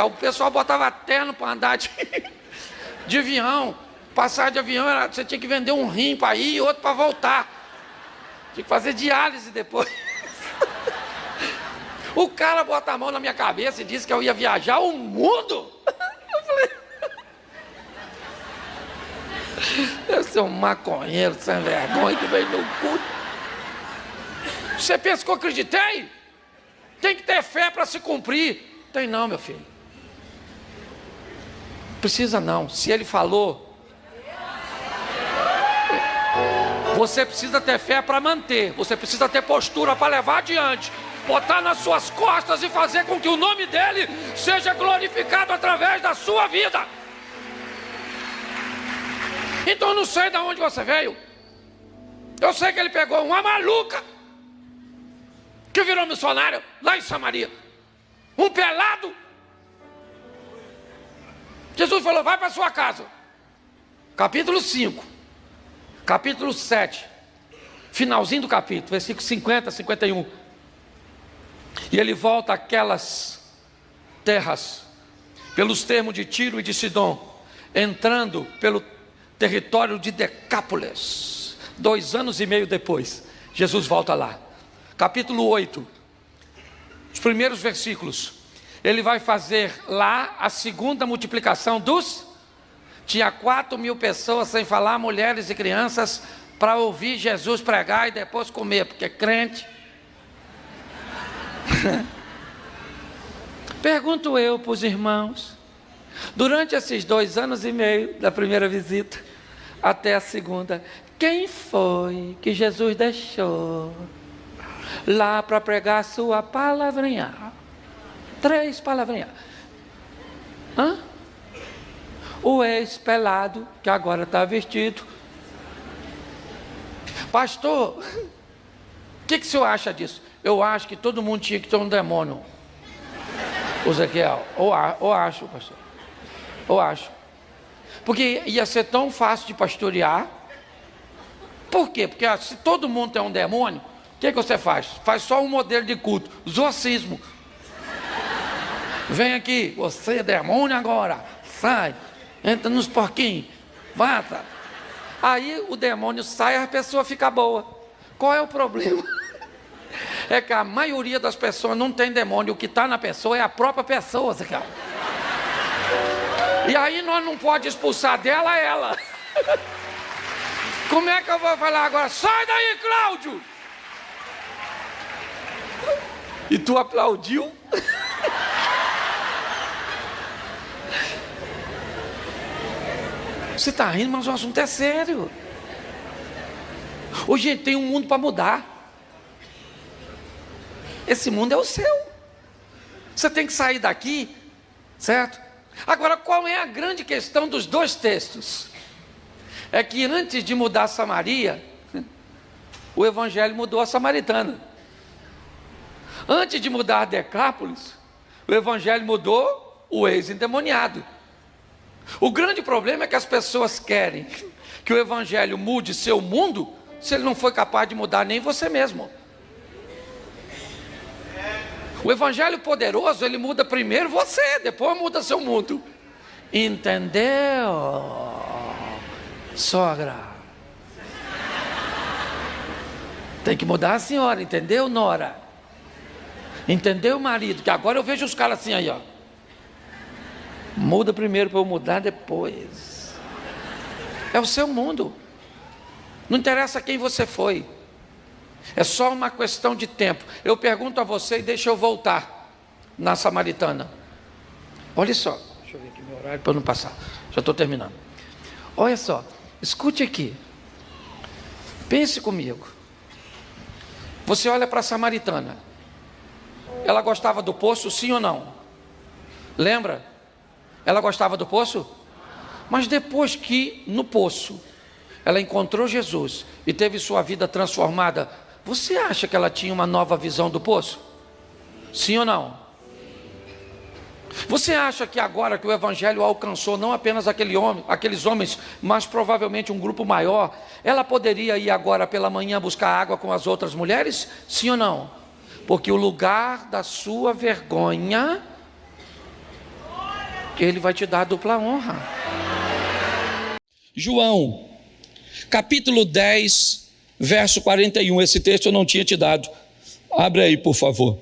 o pessoal botava terno para andar de avião. Passar de avião, você tinha que vender um rim para ir e outro para voltar. Tinha que fazer diálise depois. O cara bota a mão na minha cabeça e disse que eu ia viajar o mundo. Eu falei: deve ser um maconheiro sem vergonha que veio no culto. Você pensa que eu acreditei? Tem que ter fé para se cumprir. Tem não, meu filho. Precisa não. Se ele falou, você precisa ter fé para manter. Você precisa ter postura para levar adiante, botar nas suas costas e fazer com que o nome dele seja glorificado através da sua vida. Então eu não sei de onde você veio. Eu sei que ele pegou uma maluca que virou missionário lá em Samaria, um pelado. Jesus falou: vai para sua casa. Capítulo 5, capítulo 7, finalzinho do capítulo, versículo 50, 51. E ele volta àquelas terras, pelos termos de Tiro e de Sidom, entrando pelo território de Decápolis. 2 anos e meio depois, Jesus volta lá. Capítulo 8, os primeiros versículos. Ele vai fazer lá a segunda multiplicação dos... Tinha 4.000 pessoas, sem falar mulheres e crianças, para ouvir Jesus pregar e depois comer, porque crente... Pergunto eu para os irmãos, durante esses 2 anos e meio, da primeira visita até a segunda, quem foi que Jesus deixou lá para pregar a sua palavrinha? 3 palavrinhas. O ex-pelado, que agora está vestido. Pastor, o que o senhor acha disso? Eu acho que todo mundo tinha que ter um demônio. O Ezequiel, ou acho, pastor. Ou acho. Porque ia ser tão fácil de pastorear. Por quê? Porque se todo mundo tem um demônio, o que você faz? Faz só um modelo de culto, exorcismo. Vem aqui, você é demônio agora, sai, entra nos porquinhos, mata. Aí o demônio sai e a pessoa fica boa. Qual é o problema? É que a maioria das pessoas não tem demônio, o que está na pessoa é a própria pessoa, Ezequiel. E aí nós não podemos expulsar dela ela. Como é que eu vou falar agora? Sai daí, Cláudio! E tu aplaudiu? Você está rindo, mas o assunto é sério. Hoje tem um mundo para mudar. Esse mundo é o seu. Você tem que sair daqui, certo? Agora, qual é a grande questão dos dois textos? É que antes de mudar Samaria, o Evangelho mudou a Samaritana. Antes de mudar Decápolis, o Evangelho mudou o ex-endemoniado. O grande problema é que as pessoas querem que o Evangelho mude seu mundo, se ele não foi capaz de mudar nem você mesmo. O Evangelho poderoso, ele muda primeiro você, depois muda seu mundo. Entendeu, sogra? Tem que mudar a senhora, entendeu, nora? Entendeu, marido? Que agora eu vejo os caras assim aí, ó. Muda primeiro para eu mudar depois. É o seu mundo. Não interessa quem você foi. É só uma questão de tempo. Eu pergunto a você e deixa eu voltar na Samaritana. Olha só. Deixa eu ver aqui meu horário para não passar. Já estou terminando. Olha só. Escute aqui. Pense comigo. Você olha para a Samaritana. Ela gostava do poço, sim ou não? Lembra? Ela gostava do poço? Mas depois que no poço ela encontrou Jesus e teve sua vida transformada, você acha que ela tinha uma nova visão do poço? Sim ou não? Você acha que agora que o Evangelho alcançou não apenas aqueles homens, mas provavelmente um grupo maior, ela poderia ir agora pela manhã buscar água com as outras mulheres? Sim ou não? Porque o lugar da sua vergonha, Ele vai te dar dupla honra. João, capítulo 10, verso 41. Esse texto eu não tinha te dado. Abre aí, por favor.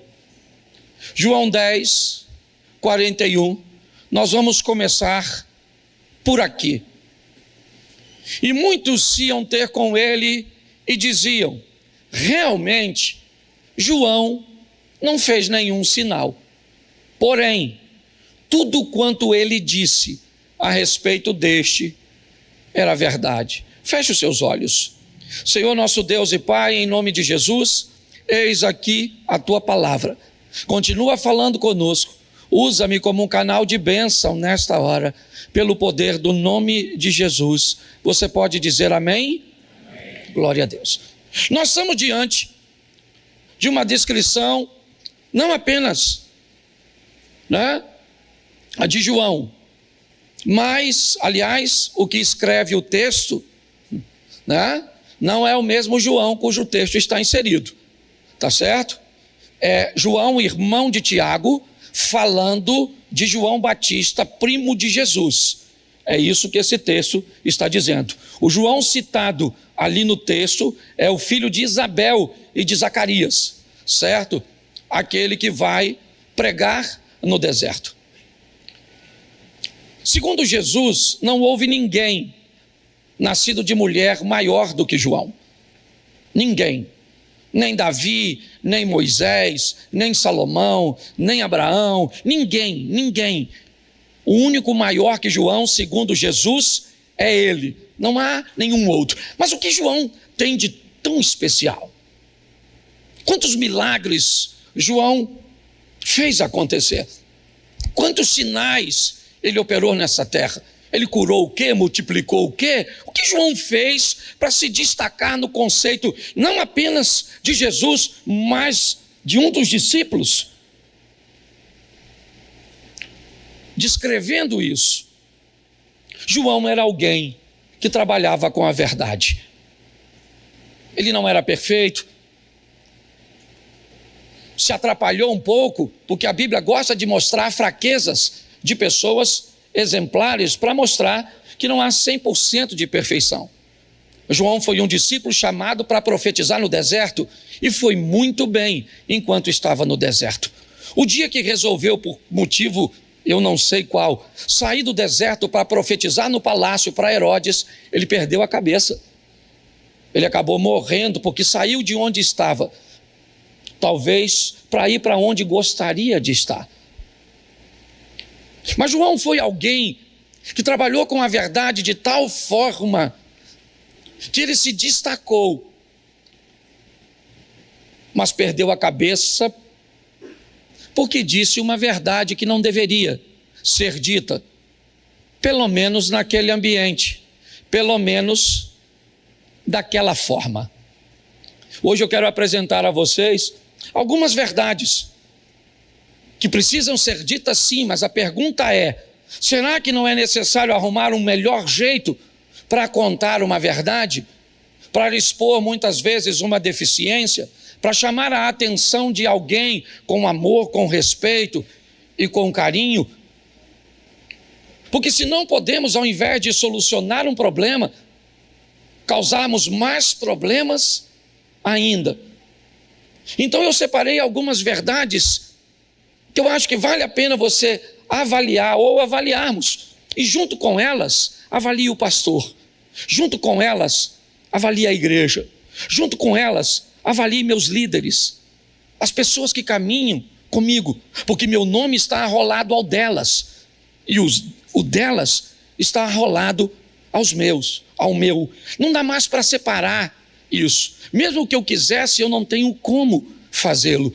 João 10, 41. Nós vamos começar por aqui. E muitos iam ter com ele e diziam: realmente, João não fez nenhum sinal. Porém, tudo quanto ele disse a respeito deste era verdade. Feche os seus olhos. Senhor nosso Deus e Pai, em nome de Jesus, eis aqui a tua palavra. Continua falando conosco. Usa-me como um canal de bênção nesta hora, pelo poder do nome de Jesus. Você pode dizer amém? Amém. Glória a Deus. Nós estamos diante de uma descrição, não apenas, a de João, mas, aliás, o que escreve o texto, não é o mesmo João cujo texto está inserido, tá certo? É João, irmão de Tiago, falando de João Batista, primo de Jesus. É isso que esse texto está dizendo. O João citado ali no texto é o filho de Isabel e de Zacarias, certo? Aquele que vai pregar no deserto. Segundo Jesus, não houve ninguém nascido de mulher maior do que João. Ninguém. Nem Davi, nem Moisés, nem Salomão, nem Abraão, ninguém. O único maior que João, segundo Jesus, é ele. Não há nenhum outro. Mas o que João tem de tão especial? Quantos milagres João fez acontecer? Quantos sinais ele operou nessa terra? Ele curou o quê? Multiplicou o quê? O que João fez para se destacar no conceito não apenas de Jesus, mas de um dos discípulos? Descrevendo isso, João era alguém que trabalhava com a verdade. Ele não era perfeito, se atrapalhou um pouco, porque a Bíblia gosta de mostrar fraquezas de pessoas exemplares para mostrar que não há 100% de perfeição. João foi um discípulo chamado para profetizar no deserto e foi muito bem enquanto estava no deserto. O dia que resolveu, por motivo eu não sei qual, sair do deserto para profetizar no palácio para Herodes, ele perdeu a cabeça. Ele acabou morrendo porque saiu de onde estava, talvez para ir para onde gostaria de estar. Mas João foi alguém que trabalhou com a verdade de tal forma que ele se destacou, mas perdeu a cabeça porque disse uma verdade que não deveria ser dita, pelo menos naquele ambiente, pelo menos daquela forma. Hoje eu quero apresentar a vocês algumas verdades que precisam ser ditas sim, mas a pergunta é: será que não é necessário arrumar um melhor jeito para contar uma verdade, para expor muitas vezes uma deficiência, para chamar a atenção de alguém com amor, com respeito e com carinho? Porque se não podemos, ao invés de solucionar um problema, causarmos mais problemas ainda. Então eu separei algumas verdades que eu acho que vale a pena você avaliar ou avaliarmos. E junto com elas, avalie o pastor. Junto com elas, avalie a igreja. Junto com elas, avalie meus líderes, as pessoas que caminham comigo, porque meu nome está arrolado ao delas, e o delas está arrolado ao meu. Não dá mais para separar isso. Mesmo que eu quisesse, eu não tenho como fazê-lo.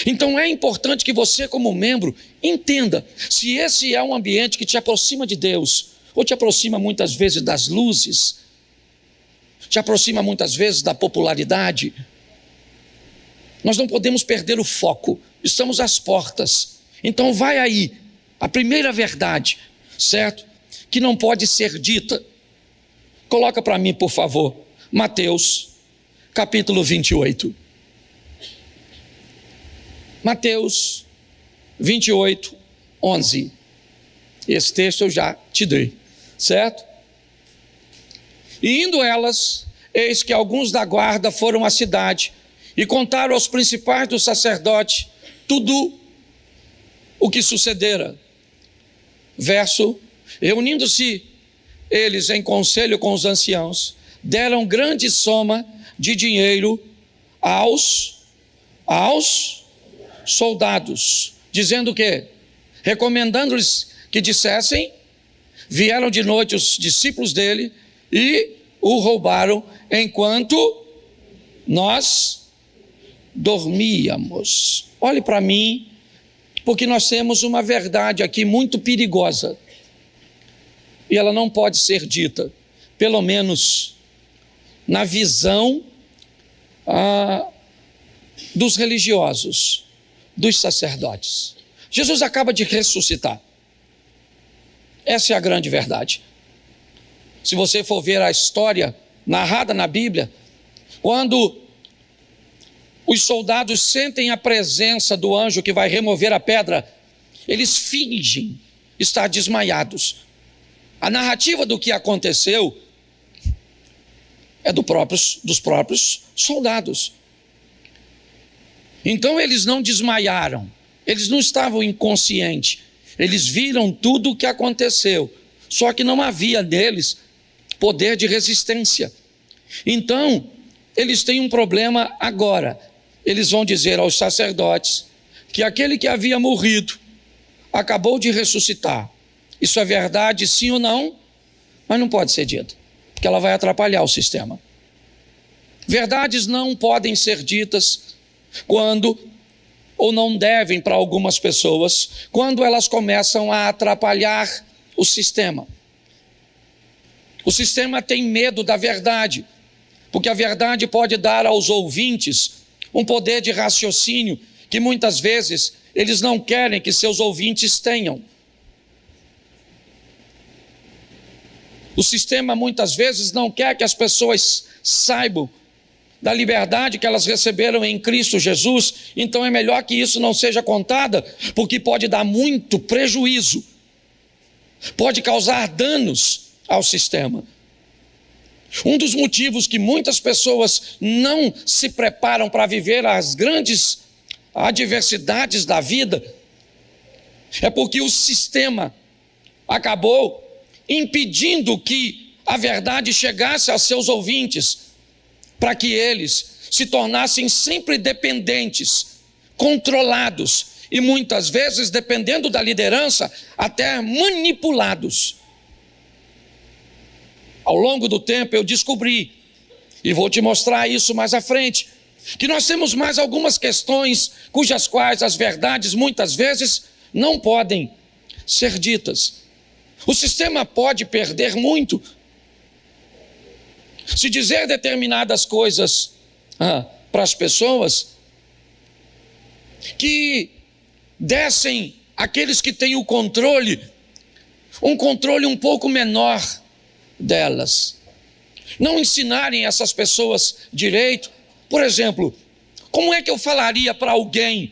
Então é importante que você, como membro, entenda se esse é um ambiente que te aproxima de Deus, ou te aproxima muitas vezes das luzes, te aproxima muitas vezes da popularidade. Nós não podemos perder o foco, estamos às portas. Então vai aí, a primeira verdade, certo? Que não pode ser dita. Coloca para mim, por favor, Mateus, capítulo 28. Mateus 28, 11. Esse texto eu já te dei, certo? E indo elas, eis que alguns da guarda foram à cidade e contaram aos principais dos sacerdotes tudo o que sucedera. Verso: reunindo-se eles em conselho com os anciãos, deram grande soma de dinheiro aos soldados, dizendo o quê? Recomendando-lhes que dissessem: vieram de noite os discípulos dele e o roubaram enquanto nós dormíamos. Olhe para mim, porque nós temos uma verdade aqui muito perigosa, e ela não pode ser dita, pelo menos na visão dos religiosos, dos sacerdotes. Jesus acaba de ressuscitar. Essa é a grande verdade. Se você for ver a história narrada na Bíblia, quando os soldados sentem a presença do anjo que vai remover a pedra, eles fingem estar desmaiados. A narrativa do que aconteceu é dos próprios soldados. Então eles não desmaiaram, eles não estavam inconscientes, eles viram tudo o que aconteceu, só que não havia neles poder de resistência. Então eles têm um problema agora. Eles vão dizer aos sacerdotes que aquele que havia morrido acabou de ressuscitar. Isso é verdade, sim ou não? Mas não pode ser dito, porque ela vai atrapalhar o sistema. Verdades não podem ser ditas quando, ou não devem para algumas pessoas, quando elas começam a atrapalhar o sistema. O sistema tem medo da verdade, porque a verdade pode dar aos ouvintes um poder de raciocínio que muitas vezes eles não querem que seus ouvintes tenham. O sistema muitas vezes não quer que as pessoas saibam da liberdade que elas receberam em Cristo Jesus, então é melhor que isso não seja contada, porque pode dar muito prejuízo, pode causar danos ao sistema. Um dos motivos que muitas pessoas não se preparam para viver as grandes adversidades da vida é porque o sistema acabou impedindo que a verdade chegasse aos seus ouvintes. para que eles se tornassem sempre dependentes, controlados e muitas vezes, dependendo da liderança, até manipulados. Ao longo do tempo eu descobri, e vou te mostrar isso mais à frente, que nós temos mais algumas questões cujas quais as verdades muitas vezes não podem ser ditas. O sistema pode perder muito se dizer determinadas coisas para as pessoas que dessem àqueles que têm o controle, um controle um pouco menor delas. Não ensinarem essas pessoas direito. Por exemplo, como é que eu falaria para alguém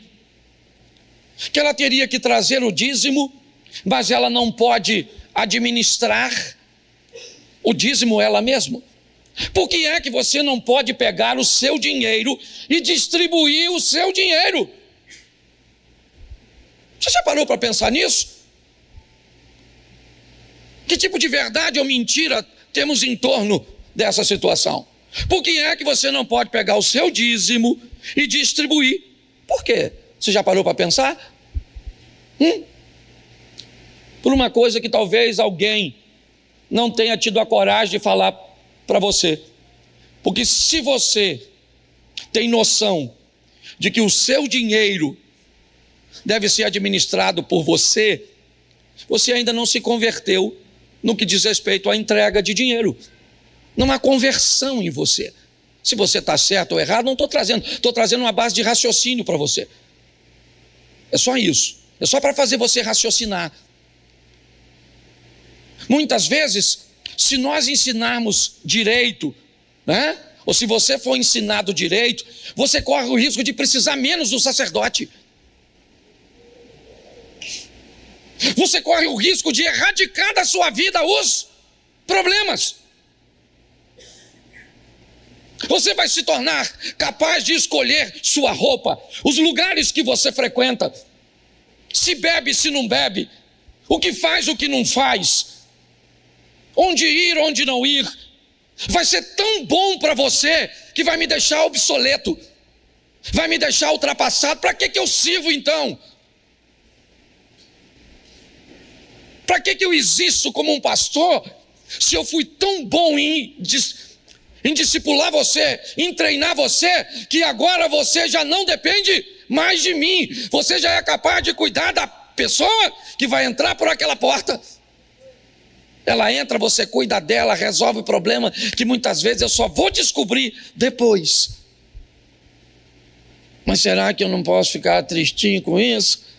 que ela teria que trazer o dízimo, mas ela não pode administrar o dízimo ela mesma? Por que é que você não pode pegar o seu dinheiro e distribuir o seu dinheiro? Você já parou para pensar nisso? Que tipo de verdade ou mentira temos em torno dessa situação? Por que é que você não pode pegar o seu dízimo e distribuir? Por quê? Você já parou para pensar? Por uma coisa que talvez alguém não tenha tido a coragem de falar para você. Porque se você tem noção de que o seu dinheiro deve ser administrado por você, você ainda não se converteu no que diz respeito à entrega de dinheiro. Não há conversão em você. Se você está certo ou errado, não estou trazendo uma base de raciocínio para você. É só isso. É só para fazer você raciocinar. Muitas vezes, se nós ensinarmos direito, né? Ou se você for ensinado direito, você corre o risco de precisar menos do sacerdote. Você corre o risco de erradicar da sua vida os problemas. Você vai se tornar capaz de escolher sua roupa, os lugares que você frequenta, se bebe, se não bebe, o que faz, o que não faz, onde ir, onde não ir. Vai ser tão bom para você que vai me deixar obsoleto, vai me deixar ultrapassado. Para que eu sirvo então? Para que eu existo como um pastor se eu fui tão bom em discipular você, em treinar você, que agora você já não depende mais de mim? Você já é capaz de cuidar da pessoa que vai entrar por aquela porta. Ela entra, você cuida dela, resolve o problema que muitas vezes eu só vou descobrir depois. Mas será que eu não posso ficar tristinho com isso?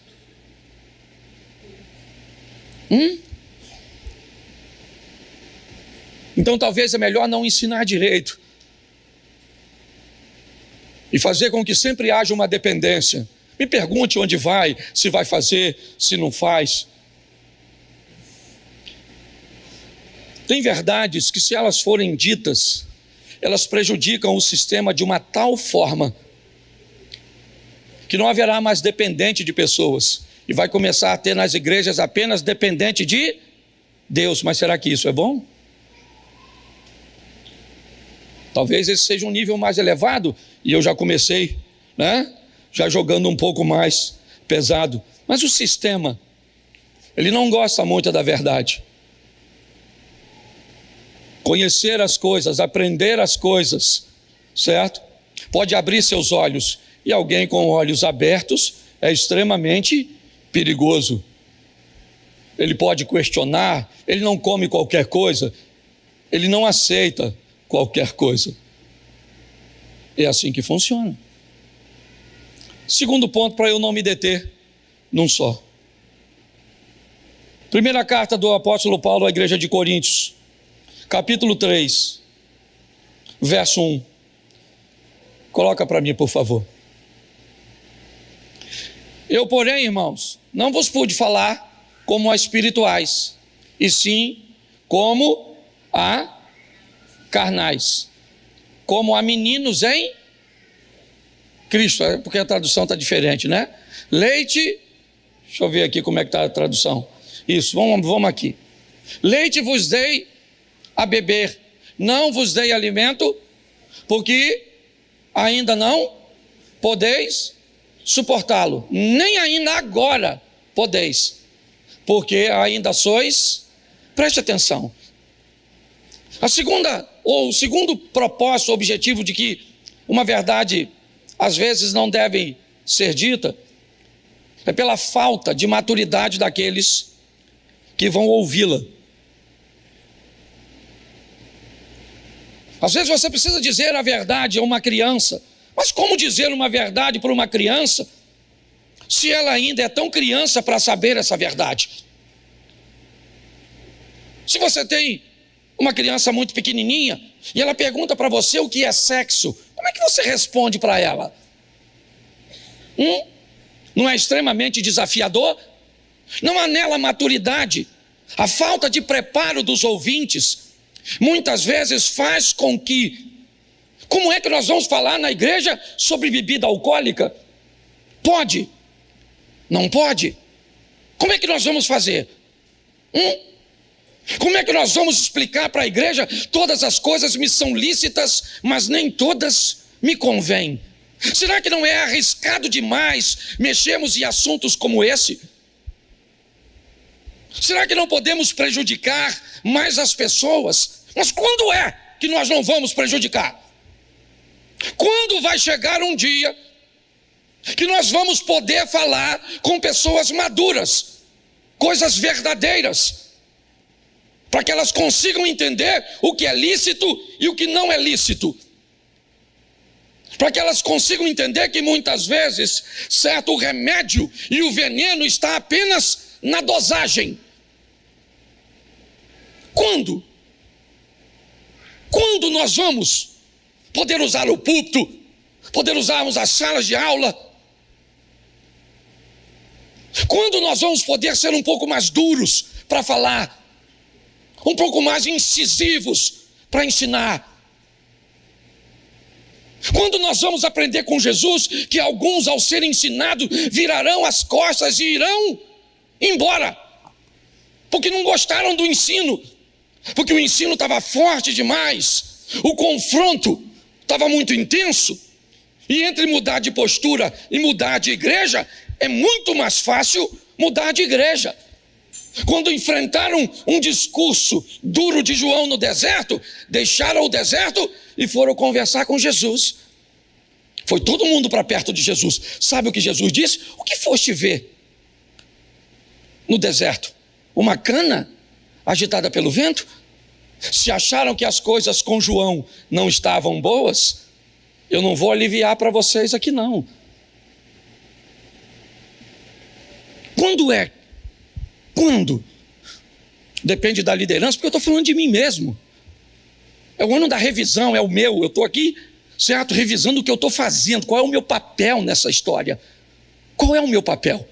Então talvez é melhor não ensinar direito e fazer com que sempre haja uma dependência. Me pergunte onde vai, se vai fazer, se não faz. Tem verdades que, se elas forem ditas, elas prejudicam o sistema de uma tal forma que não haverá mais dependente de pessoas e vai começar a ter nas igrejas apenas dependente de Deus. Mas será que isso é bom? Talvez esse seja um nível mais elevado e eu já comecei, né? Já jogando um pouco mais pesado. Mas o sistema, ele não gosta muito da verdade. Conhecer as coisas, aprender as coisas, certo? Pode abrir seus olhos, e alguém com olhos abertos é extremamente perigoso. Ele pode questionar, ele não come qualquer coisa, ele não aceita qualquer coisa. É assim que funciona. Segundo ponto, para eu não me deter num só. Primeira carta do apóstolo Paulo à igreja de Coríntios, capítulo 3, verso 1. Coloca para mim, por favor. Eu, porém, irmãos, não vos pude falar como a espirituais, e sim como a carnais, como a meninos em Cristo, porque a tradução está diferente, né? Leite, deixa eu ver aqui como é que está a tradução. Isso, vamos aqui. Leite vos dei a beber, não vos dei alimento porque ainda não podeis suportá-lo, nem ainda agora podeis, porque ainda sois, preste atenção, o segundo propósito, objetivo de que uma verdade às vezes não deve ser dita, é pela falta de maturidade daqueles que vão ouvi-la. Às vezes você precisa dizer a verdade a uma criança, mas como dizer uma verdade para uma criança, se ela ainda é tão criança para saber essa verdade? Se você tem uma criança muito pequenininha, e ela pergunta para você o que é sexo, como é que você responde para ela? Não é extremamente desafiador? Não há nela maturidade. A falta de preparo dos ouvintes, muitas vezes faz com que, como é que nós vamos falar na igreja sobre bebida alcoólica? Pode? Não pode? Como é que nós vamos fazer? Como é que nós vamos explicar para a igreja, todas as coisas me são lícitas, mas nem todas me convêm? Será que não é arriscado demais mexermos em assuntos como esse? Será que não podemos prejudicar mais as pessoas? Mas quando é que nós não vamos prejudicar? Quando vai chegar um dia que nós vamos poder falar com pessoas maduras, coisas verdadeiras, para que elas consigam entender o que é lícito e o que não é lícito, para que elas consigam entender que muitas vezes, certo, o remédio e o veneno está apenas na dosagem. Quando nós vamos poder usar o púlpito, poder usarmos as salas de aula? Quando nós vamos poder ser um pouco mais duros para falar, um pouco mais incisivos para ensinar? Quando nós vamos aprender com Jesus que alguns, ao serem ensinados, virarão as costas e irão embora, porque não gostaram do ensino, porque o ensino estava forte demais, o confronto estava muito intenso, e entre mudar de postura e mudar de igreja, é muito mais fácil mudar de igreja. Quando enfrentaram um discurso duro de João no deserto, deixaram o deserto e foram conversar com Jesus. Foi todo mundo para perto de Jesus. Sabe o que Jesus disse? O que foste ver no deserto? Uma cana agitada pelo vento? Se acharam que as coisas com João não estavam boas, eu não vou aliviar para vocês aqui não. Quando? Depende da liderança, porque eu estou falando de mim mesmo. É o ano da revisão, é o meu. Eu estou aqui, certo, revisando o que eu estou fazendo. Qual é o meu papel nessa história? Qual é o meu papel?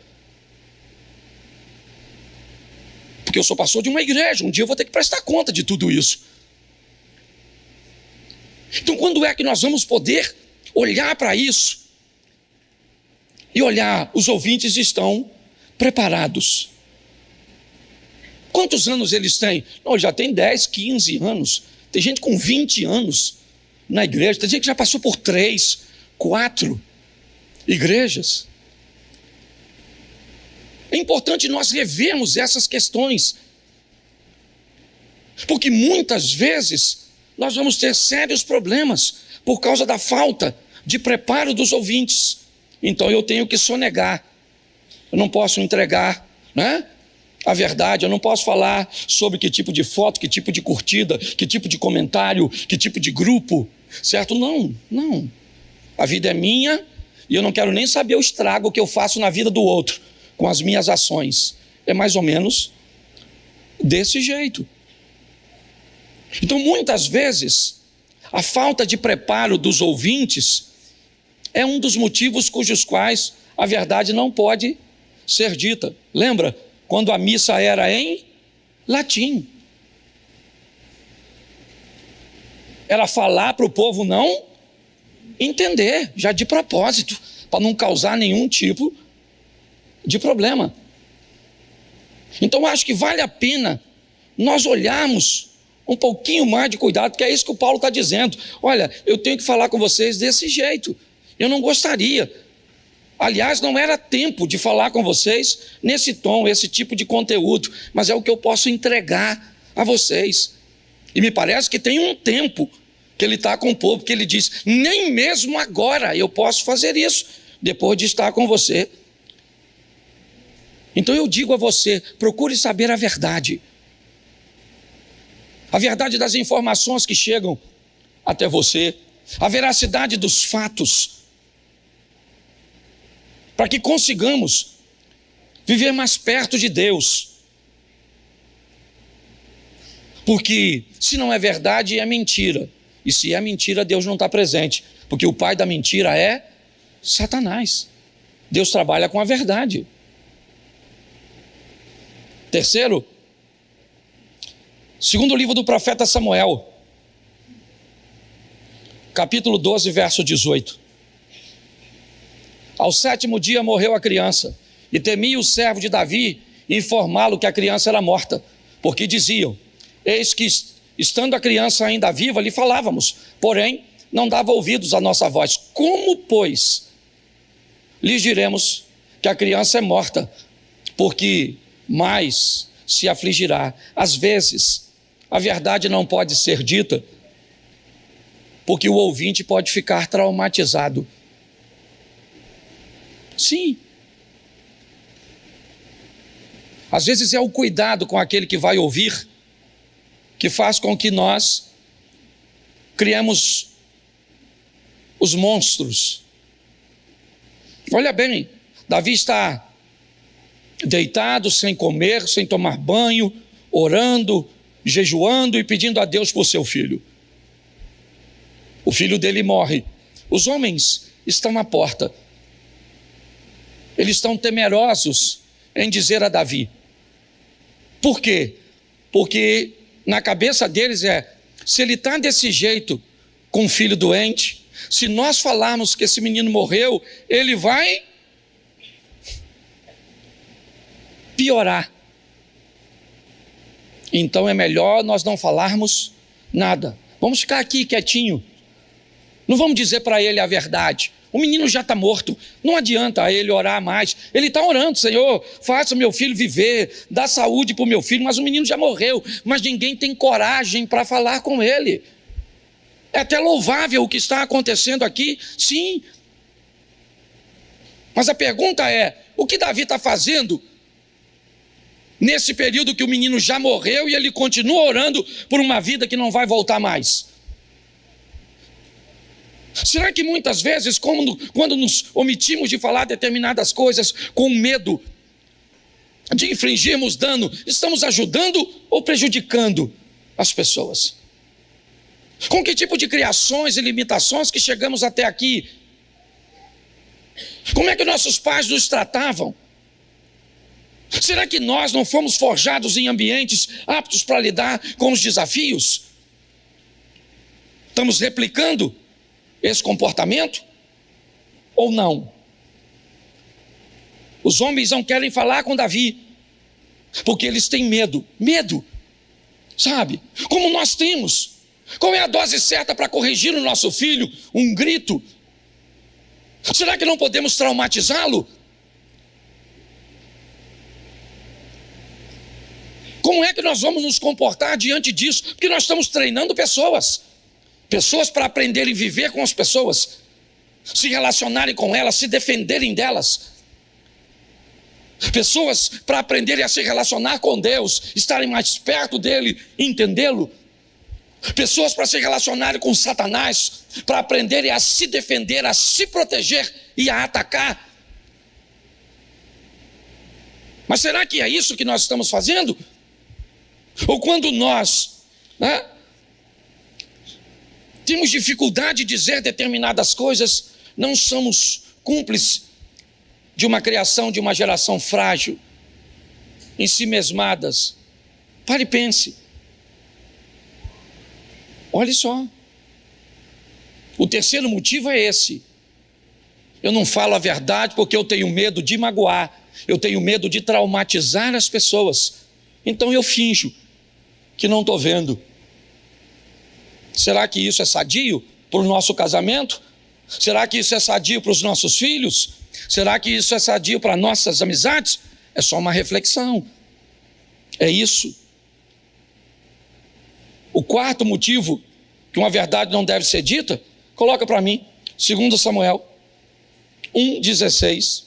Porque eu sou pastor de uma igreja. Um dia eu vou ter que prestar conta de tudo isso. Então, quando é que nós vamos poder olhar para isso? E olhar, os ouvintes estão preparados. Quantos anos eles têm? Não, já tem 10, 15 anos. Tem gente com 20 anos na igreja. Tem gente que já passou por 3, 4 igrejas. É importante nós revermos essas questões, porque muitas vezes nós vamos ter sérios problemas por causa da falta de preparo dos ouvintes. Então eu tenho que sonegar. Eu não posso entregar, né, a verdade. Eu não posso falar sobre que tipo de foto, que tipo de curtida, que tipo de comentário, que tipo de grupo, certo? Não. A vida é minha e eu não quero nem saber o estrago que eu faço na vida do outro com as minhas ações. É mais ou menos desse jeito. Então, muitas vezes, a falta de preparo dos ouvintes é um dos motivos cujos quais a verdade não pode ser dita. Lembra quando a missa era em latim? Era falar para o povo não entender, já de propósito, para não causar nenhum tipo de problema. Então acho que vale a pena nós olharmos um pouquinho mais de cuidado, porque é isso que o Paulo está dizendo. Olha, eu tenho que falar com vocês desse jeito. Eu não gostaria. Aliás, não era tempo de falar com vocês nesse tom, esse tipo de conteúdo, mas é o que eu posso entregar a vocês. E me parece que tem um tempo que ele está com o povo, que ele diz, nem mesmo agora eu posso fazer isso, depois de estar com você. Então eu digo a você, procure saber a verdade das informações que chegam até você, a veracidade dos fatos, para que consigamos viver mais perto de Deus. Porque se não é verdade, é mentira. E se é mentira, Deus não está presente. Porque o pai da mentira é Satanás. Deus trabalha com a verdade. Terceiro, segundo livro do profeta Samuel, capítulo 12, verso 18. Ao 7º dia morreu a criança, e temia o servo de Davi informá-lo que a criança era morta, porque diziam, eis que estando a criança ainda viva, lhe falávamos, porém não dava ouvidos à nossa voz. Como, pois, lhes diremos que a criança é morta, porque mais se afligirá? Às vezes, a verdade não pode ser dita, porque o ouvinte pode ficar traumatizado. Sim. Às vezes é o cuidado com aquele que vai ouvir que faz com que nós criemos os monstros. Olha bem, Davi está deitado, sem comer, sem tomar banho, orando, jejuando e pedindo a Deus por seu filho. O filho dele morre. Os homens estão à porta. Eles estão temerosos em dizer a Davi. Por quê? Porque na cabeça deles se ele está desse jeito com um filho doente, se nós falarmos que esse menino morreu, ele vai piorar. Então é melhor nós não falarmos nada. Vamos ficar aqui quietinho. Não vamos dizer para ele a verdade. O menino já está morto, não adianta ele orar mais. Ele está orando, Senhor, faça meu filho viver, dá saúde para o meu filho, mas o menino já morreu, mas ninguém tem coragem para falar com ele. É até louvável o que está acontecendo aqui, sim. Mas a pergunta é, o que Davi está fazendo nesse período que o menino já morreu e ele continua orando por uma vida que não vai voltar mais? Será que muitas vezes, quando nos omitimos de falar determinadas coisas com medo de infligirmos dano, estamos ajudando ou prejudicando as pessoas? Com que tipo de criações e limitações que chegamos até aqui? Como é que nossos pais nos tratavam? Será que nós não fomos forjados em ambientes aptos para lidar com os desafios? Estamos replicando esse comportamento ou não? Os homens não querem falar com Davi porque eles têm medo, sabe? Como nós temos. Qual é a dose certa para corrigir o nosso filho? Um grito? Será que não podemos traumatizá-lo? Como é que nós vamos nos comportar diante disso? Porque nós estamos treinando pessoas para aprenderem a viver com as pessoas, se relacionarem com elas, se defenderem delas. Pessoas para aprenderem a se relacionar com Deus, estarem mais perto dele, entendê-lo. Pessoas para se relacionarem com Satanás, para aprenderem a se defender, a se proteger e a atacar. Mas será que é isso que nós estamos fazendo? Ou quando nós temos dificuldade de dizer determinadas coisas, não somos cúmplices de uma criação de uma geração frágil, ensimesmadas? Pare e pense. Olhe só. O terceiro motivo é esse. Eu não falo a verdade porque eu tenho medo de magoar, eu tenho medo de traumatizar as pessoas. Então eu finjo que não estou vendo. Será que isso é sadio para o nosso casamento? Será que isso é sadio para os nossos filhos? Será que isso é sadio para nossas amizades? É só uma reflexão. É isso. O quarto motivo que uma verdade não deve ser dita, coloca para mim, 2 Samuel 1,16.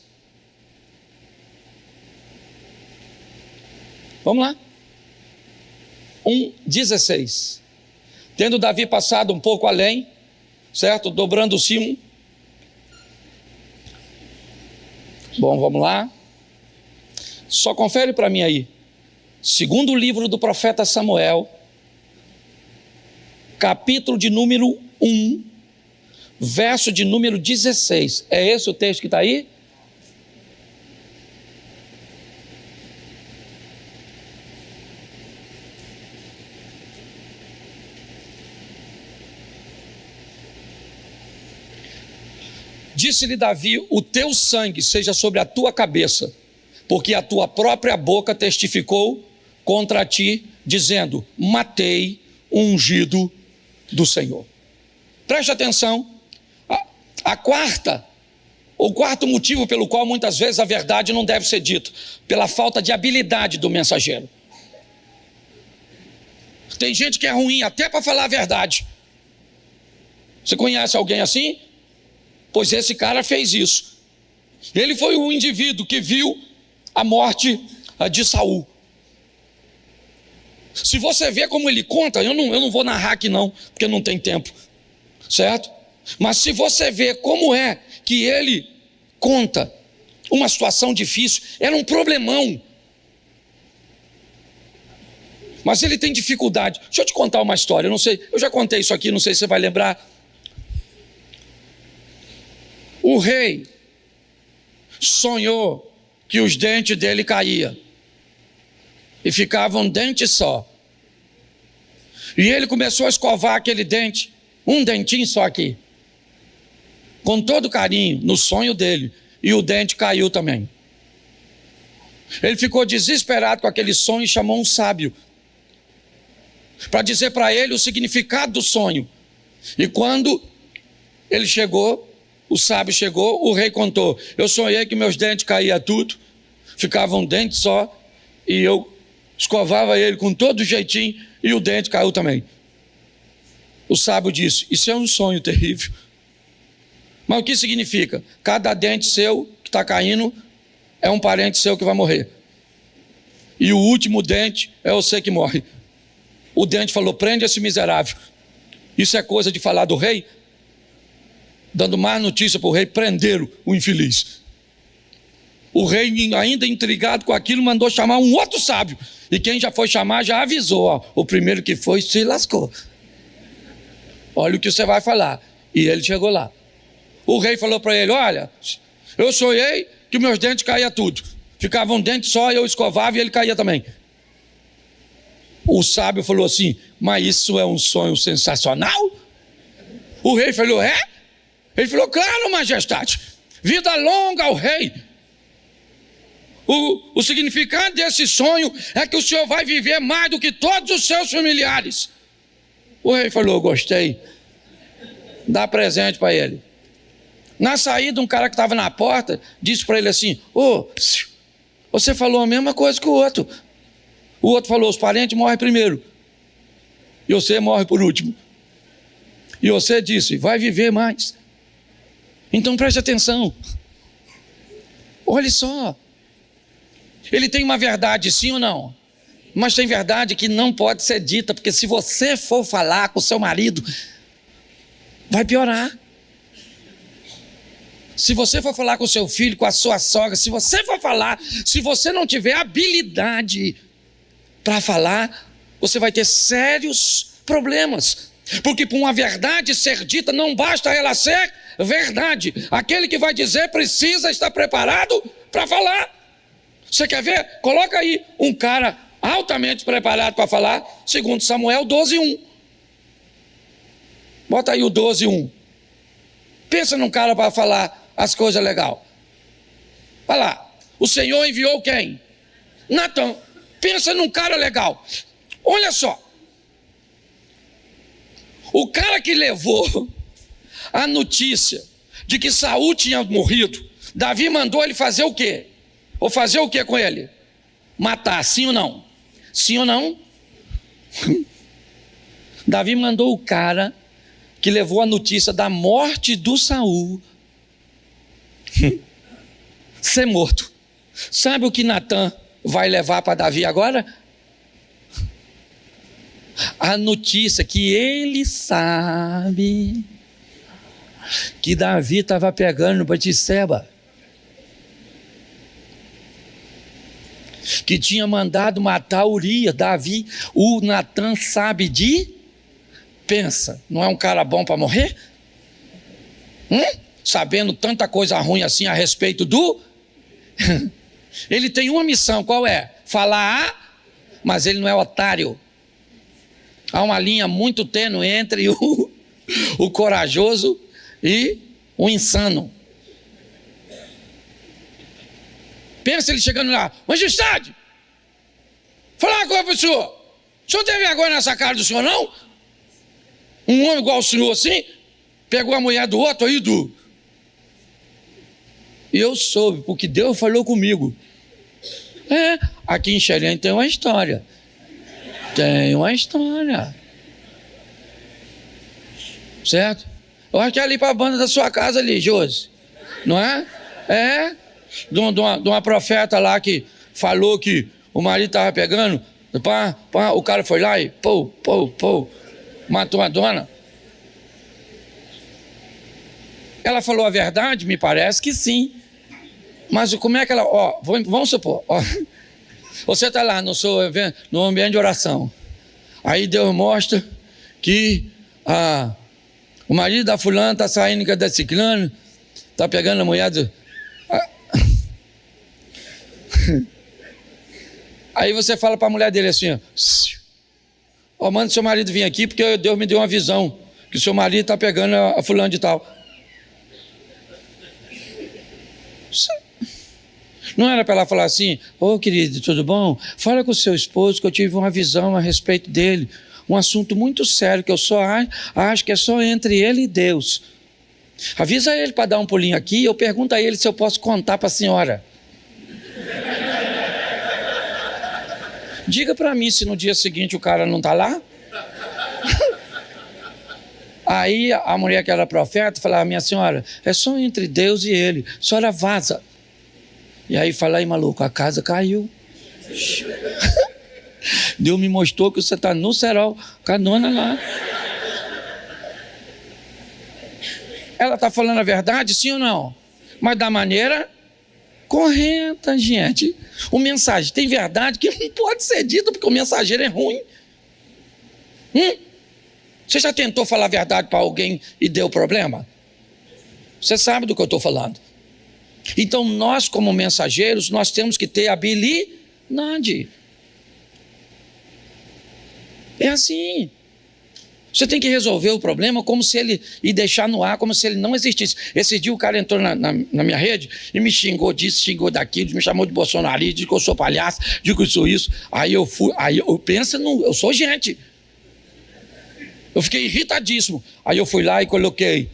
Vamos lá. 1,16. Tendo Davi passado um pouco além, certo? Dobrando o cimo. Bom, vamos lá. Só confere para mim aí. Segundo livro do profeta Samuel, capítulo de número 1, verso de número 16. É esse o texto que está aí? Disse-lhe Davi: o teu sangue seja sobre a tua cabeça, porque a tua própria boca testificou contra ti, dizendo: matei o ungido do Senhor. Preste atenção. O quarto motivo pelo qual muitas vezes a verdade não deve ser dita, pela falta de habilidade do mensageiro. Tem gente que é ruim até para falar a verdade. Você conhece alguém assim? Pois esse cara fez isso. Ele foi o indivíduo que viu a morte de Saul. Se você vê como ele conta, eu não vou narrar aqui não, porque não tem tempo, certo? Mas se você vê como é que ele conta uma situação difícil, era um problemão. Mas ele tem dificuldade. Deixa eu te contar uma história, eu não sei, eu já contei isso aqui, não sei se você vai lembrar. O rei sonhou que os dentes dele caíam e ficava um dente só. E ele começou a escovar aquele dente, um dentinho só aqui, com todo carinho, no sonho dele, e o dente caiu também. Ele ficou desesperado com aquele sonho e chamou um sábio para dizer para ele o significado do sonho. E quando ele chegou, o sábio chegou, o rei contou: eu sonhei que meus dentes caíam tudo, ficava um dente só, e eu escovava ele com todo jeitinho, e o dente caiu também. O sábio disse: isso é um sonho terrível. Mas o que significa? Cada dente seu que está caindo é um parente seu que vai morrer. E o último dente é você que morre. O dente falou: prende esse miserável. Isso é coisa de falar do rei? Dando mais notícia para o rei: prenderam o infeliz. O rei, ainda intrigado com aquilo, mandou chamar um outro sábio. E quem já foi chamar já avisou: ó, o primeiro que foi se lascou. Olha o que você vai falar. E ele chegou lá. O rei falou para ele: olha, eu sonhei que meus dentes caíam tudo. Ficava um dente só, eu escovava e ele caía também. O sábio falou assim: mas isso é um sonho sensacional? O rei falou: é? Ele falou: claro, majestade, vida longa ao rei. O significado desse sonho é que o senhor vai viver mais do que todos os seus familiares. O rei falou: gostei. Dá presente para ele. Na saída, um cara que estava na porta disse para ele assim: ô, você falou a mesma coisa que o outro. O outro falou: os parentes morrem primeiro e você morre por último. E você disse: vai viver mais. Então preste atenção. Olhe só. Ele tem uma verdade, sim ou não? Mas tem verdade que não pode ser dita, porque se você for falar com o seu marido, vai piorar. Se você for falar com o seu filho, com a sua sogra, se você for falar, se você não tiver habilidade para falar, você vai ter sérios problemas. Porque para uma verdade ser dita, não basta ela ser verdade. Aquele que vai dizer precisa estar preparado para falar. Você quer ver? Coloca aí um cara altamente preparado para falar, 2 Samuel 12:1. Bota aí o 12:1. Pensa num cara para falar as coisas legais. Vai lá. O Senhor enviou quem? Natã. Pensa num cara legal. Olha só. O cara que levou a notícia de que Saul tinha morrido, Davi mandou ele fazer o quê? Ou fazer o quê com ele? Matar, sim ou não? Sim ou não? Davi mandou o cara que levou a notícia da morte do Saul ser morto. Sabe o que Natan vai levar para Davi agora? A notícia que ele sabe que Davi estava pegando Batseba, que tinha mandado matar Urias. Davi, o Natan sabe pensa, não é um cara bom para morrer? Sabendo tanta coisa ruim assim a respeito do... Ele tem uma missão, qual é? Falar, mas ele não é otário. Há uma linha muito tênue entre o corajoso e o insano. Pensa ele chegando lá: majestade, falar uma coisa para o senhor tem vergonha nessa cara do senhor, não? Um homem igual o senhor assim, pegou a mulher do outro aí, e eu soube, porque Deus falou comigo. Aqui em Xerém tem uma história. Certo? Eu acho que é ali para a banda da sua casa ali, Josi. Não é? De uma profeta lá que falou que o marido estava pegando, o cara foi lá e matou a dona. Ela falou a verdade? Me parece que sim. Mas como é que ela... vamos supor, você está lá no ambiente de oração. Aí Deus mostra que o marido da fulana está saindo da ciclana, está pegando a mulher do... Aí você fala para a mulher dele assim: manda seu marido vir aqui, porque Deus me deu uma visão que seu marido está pegando a fulana de tal. Não era para ela falar assim: querido, tudo bom? Fala com o seu esposo que eu tive uma visão a respeito dele, um assunto muito sério que eu só acho que é só entre ele e Deus. Avisa ele para dar um pulinho aqui, eu pergunto a ele se eu posso contar para a senhora. Diga para mim se no dia seguinte o cara não está lá. Aí a mulher que era profeta falava: minha senhora, é só entre Deus e ele, a senhora vaza. E aí fala: aí maluco, a casa caiu. Deus me mostrou que você está no cerol com a dona lá. Ela está falando a verdade, sim ou não? Mas da maneira correta, gente. O mensageiro tem verdade que não pode ser dito porque o mensageiro é ruim. Você já tentou falar a verdade para alguém e deu problema? Você sabe do que eu estou falando. Então nós, como mensageiros, nós temos que ter habilidade. É assim. Você tem que resolver o problema como se ele... e deixar no ar como se ele não existisse. Esse dia o cara entrou na minha rede e me xingou disso, xingou daquilo, me chamou de bolsonarista, disse que eu sou palhaço, disse que eu sou isso. Aí eu penso, eu sou gente. Eu fiquei irritadíssimo. Aí eu fui lá e coloquei: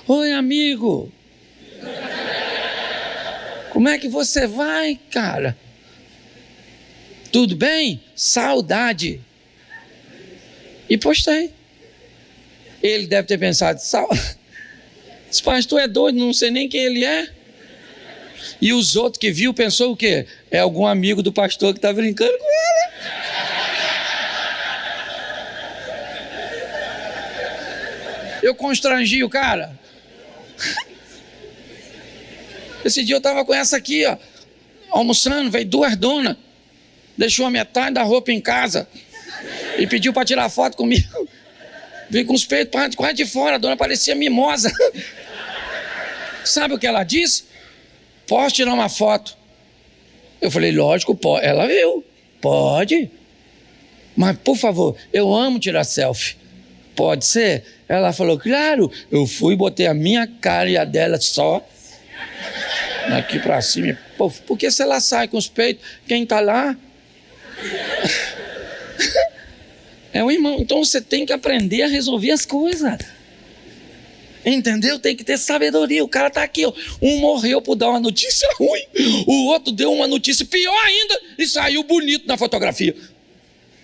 oi, amigo. Como é que você vai, cara? Tudo bem? Saudade. E postei. Ele deve ter pensado: esse pastor é doido, não sei nem quem ele é. E os outros que viu pensou o quê? É algum amigo do pastor que está brincando com ele. Eu constrangi o cara. Esse dia eu estava com essa aqui, almoçando, veio 2 donas, deixou a metade da roupa em casa e pediu para tirar foto comigo. Veio com os peitos quase de fora, a dona parecia mimosa. Sabe o que ela disse? Posso tirar uma foto? Eu falei: lógico, pode. Ela viu, pode. Mas, por favor, eu amo tirar selfie. Pode ser? Ela falou: claro. Eu fui, botei a minha cara e a dela só aqui pra cima. Pô, porque se ela sai com os peitos, quem tá lá? É um irmão. Então você tem que aprender a resolver as coisas. Entendeu? Tem que ter sabedoria. O cara está aqui, ó. Um morreu por dar uma notícia ruim, o outro deu uma notícia pior ainda e saiu bonito na fotografia.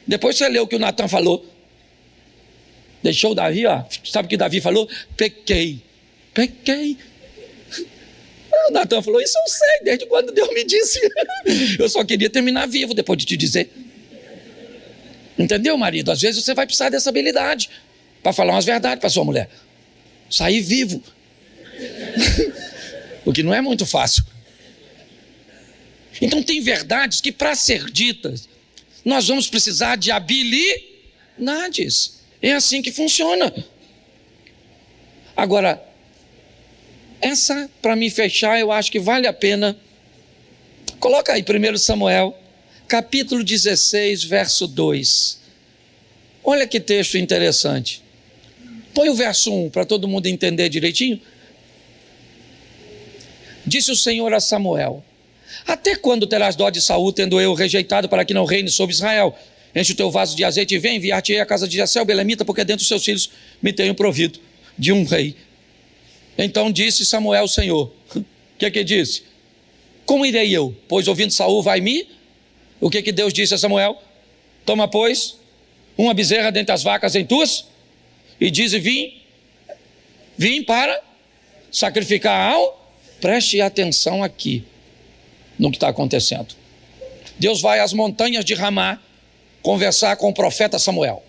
Depois você lê o que o Natan falou. Deixou o Davi, ó. Sabe o que Davi falou? Pequei. O Natan falou, isso eu sei, desde quando Deus me disse. Eu só queria terminar vivo depois de te dizer. Entendeu, marido? Às vezes você vai precisar dessa habilidade para falar umas verdades para sua mulher. Sair vivo. O que não é muito fácil. Então tem verdades que, para ser ditas, nós vamos precisar de habilidades. É assim que funciona. Agora, essa, para me fechar, eu acho que vale a pena. Coloca aí 1 Samuel, capítulo 16, verso 2. Olha que texto interessante. Põe o verso 1 para todo mundo entender direitinho. Disse o Senhor a Samuel: até quando terás dó de Saul, tendo eu rejeitado, para que não reine sobre Israel? Enche o teu vaso de azeite e vem, enviar-te-ei à casa de Jessé o belemita, porque dentre os seus filhos me tenho provido de um rei. Então disse Samuel ao Senhor. O que disse? Como irei eu? Pois ouvindo Saul vai-me. O que Deus disse a Samuel? Toma, pois, uma bezerra dentre as vacas em tuas, e diz: vim para sacrificar ao... Preste atenção aqui no que está acontecendo. Deus vai às montanhas de Ramá conversar com o profeta Samuel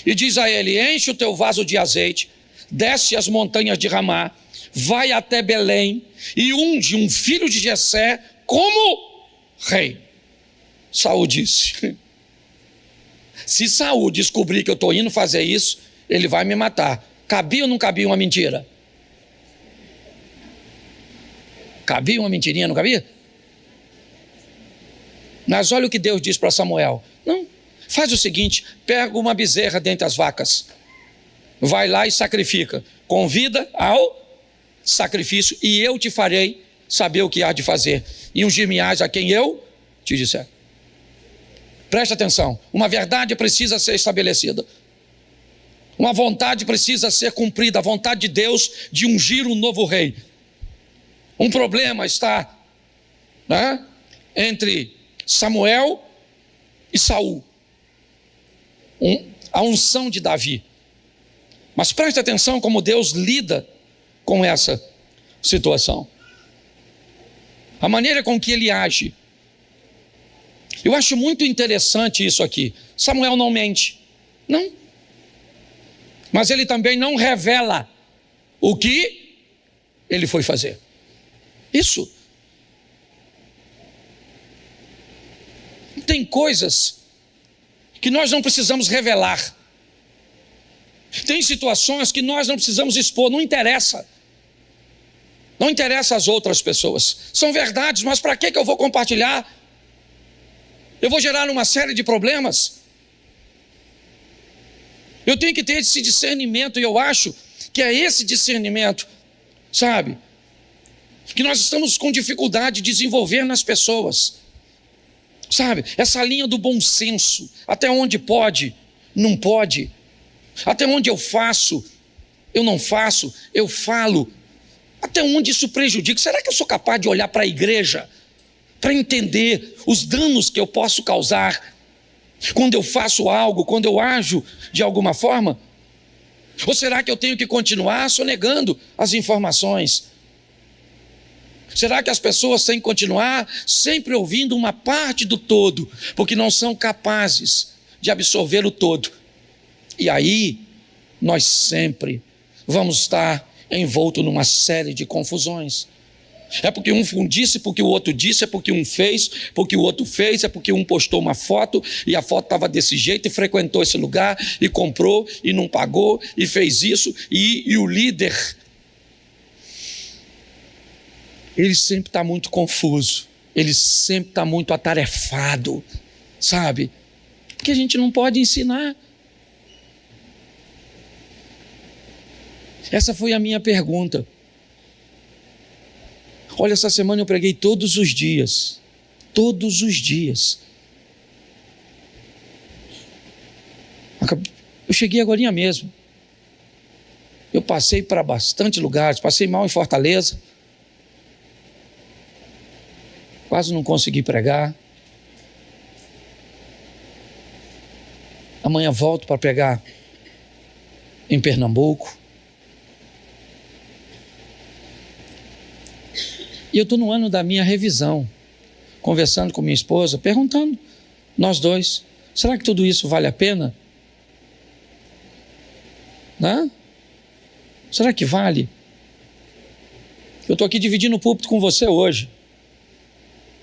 e diz a ele: enche o teu vaso de azeite, desce as montanhas de Ramá, vai até Belém e unge um filho de Jessé como rei. Saul disse: se Saul descobrir que eu estou indo fazer isso, ele vai me matar. Cabia ou não cabia uma mentira? Cabia uma mentirinha, não cabia? Mas olha o que Deus diz para Samuel: não, faz o seguinte, pega uma bezerra dentre as vacas, vai lá e sacrifica, convida ao sacrifício, e eu te farei saber o que há de fazer, e ungir-me-ás a quem eu te disser. Preste atenção, uma verdade precisa ser estabelecida, uma vontade precisa ser cumprida, a vontade de Deus de ungir um novo rei. Um problema está, né, entre Samuel e Saul, a unção de Davi. Mas preste atenção como Deus lida com essa situação, a maneira com que ele age. Eu acho muito interessante isso aqui. Samuel não mente, não, mas ele também não revela o que ele foi fazer. Isso. Tem coisas que nós não precisamos revelar. Tem situações que nós não precisamos expor, não interessa. Não interessa às outras pessoas. São verdades, mas para que eu vou compartilhar? Eu vou gerar uma série de problemas. Eu tenho que ter esse discernimento, e eu acho que é esse discernimento, sabe, que nós estamos com dificuldade de desenvolver nas pessoas. Sabe, essa linha do bom senso, até onde pode, não pode, até onde eu faço, eu não faço, eu falo, até onde isso prejudica. Será que eu sou capaz de olhar para a igreja, para entender os danos que eu posso causar quando eu faço algo, quando eu ajo de alguma forma? Ou será que eu tenho que continuar sonegando as informações? Será que as pessoas têm que continuar sempre ouvindo uma parte do todo, porque não são capazes de absorver o todo? E aí, nós sempre vamos estar envoltos numa série de confusões. É porque um disse, porque o outro disse, é porque um fez, porque o outro fez, é porque um postou uma foto, e a foto estava desse jeito, e frequentou esse lugar, e comprou, e não pagou, e fez isso, e o líder... ele sempre está muito confuso, ele sempre está muito atarefado, sabe? Porque a gente não pode ensinar. Essa foi a minha pergunta. Olha, essa semana eu preguei todos os dias. Eu cheguei agorinha mesmo. Eu passei para bastante lugares, passei mal em Fortaleza. Quase não consegui pregar. Amanhã volto para pregar em Pernambuco. E eu estou no ano da minha revisão, conversando com minha esposa, perguntando, nós dois, será que tudo isso vale a pena? Né? Será que vale? Eu estou aqui dividindo o púlpito com você hoje,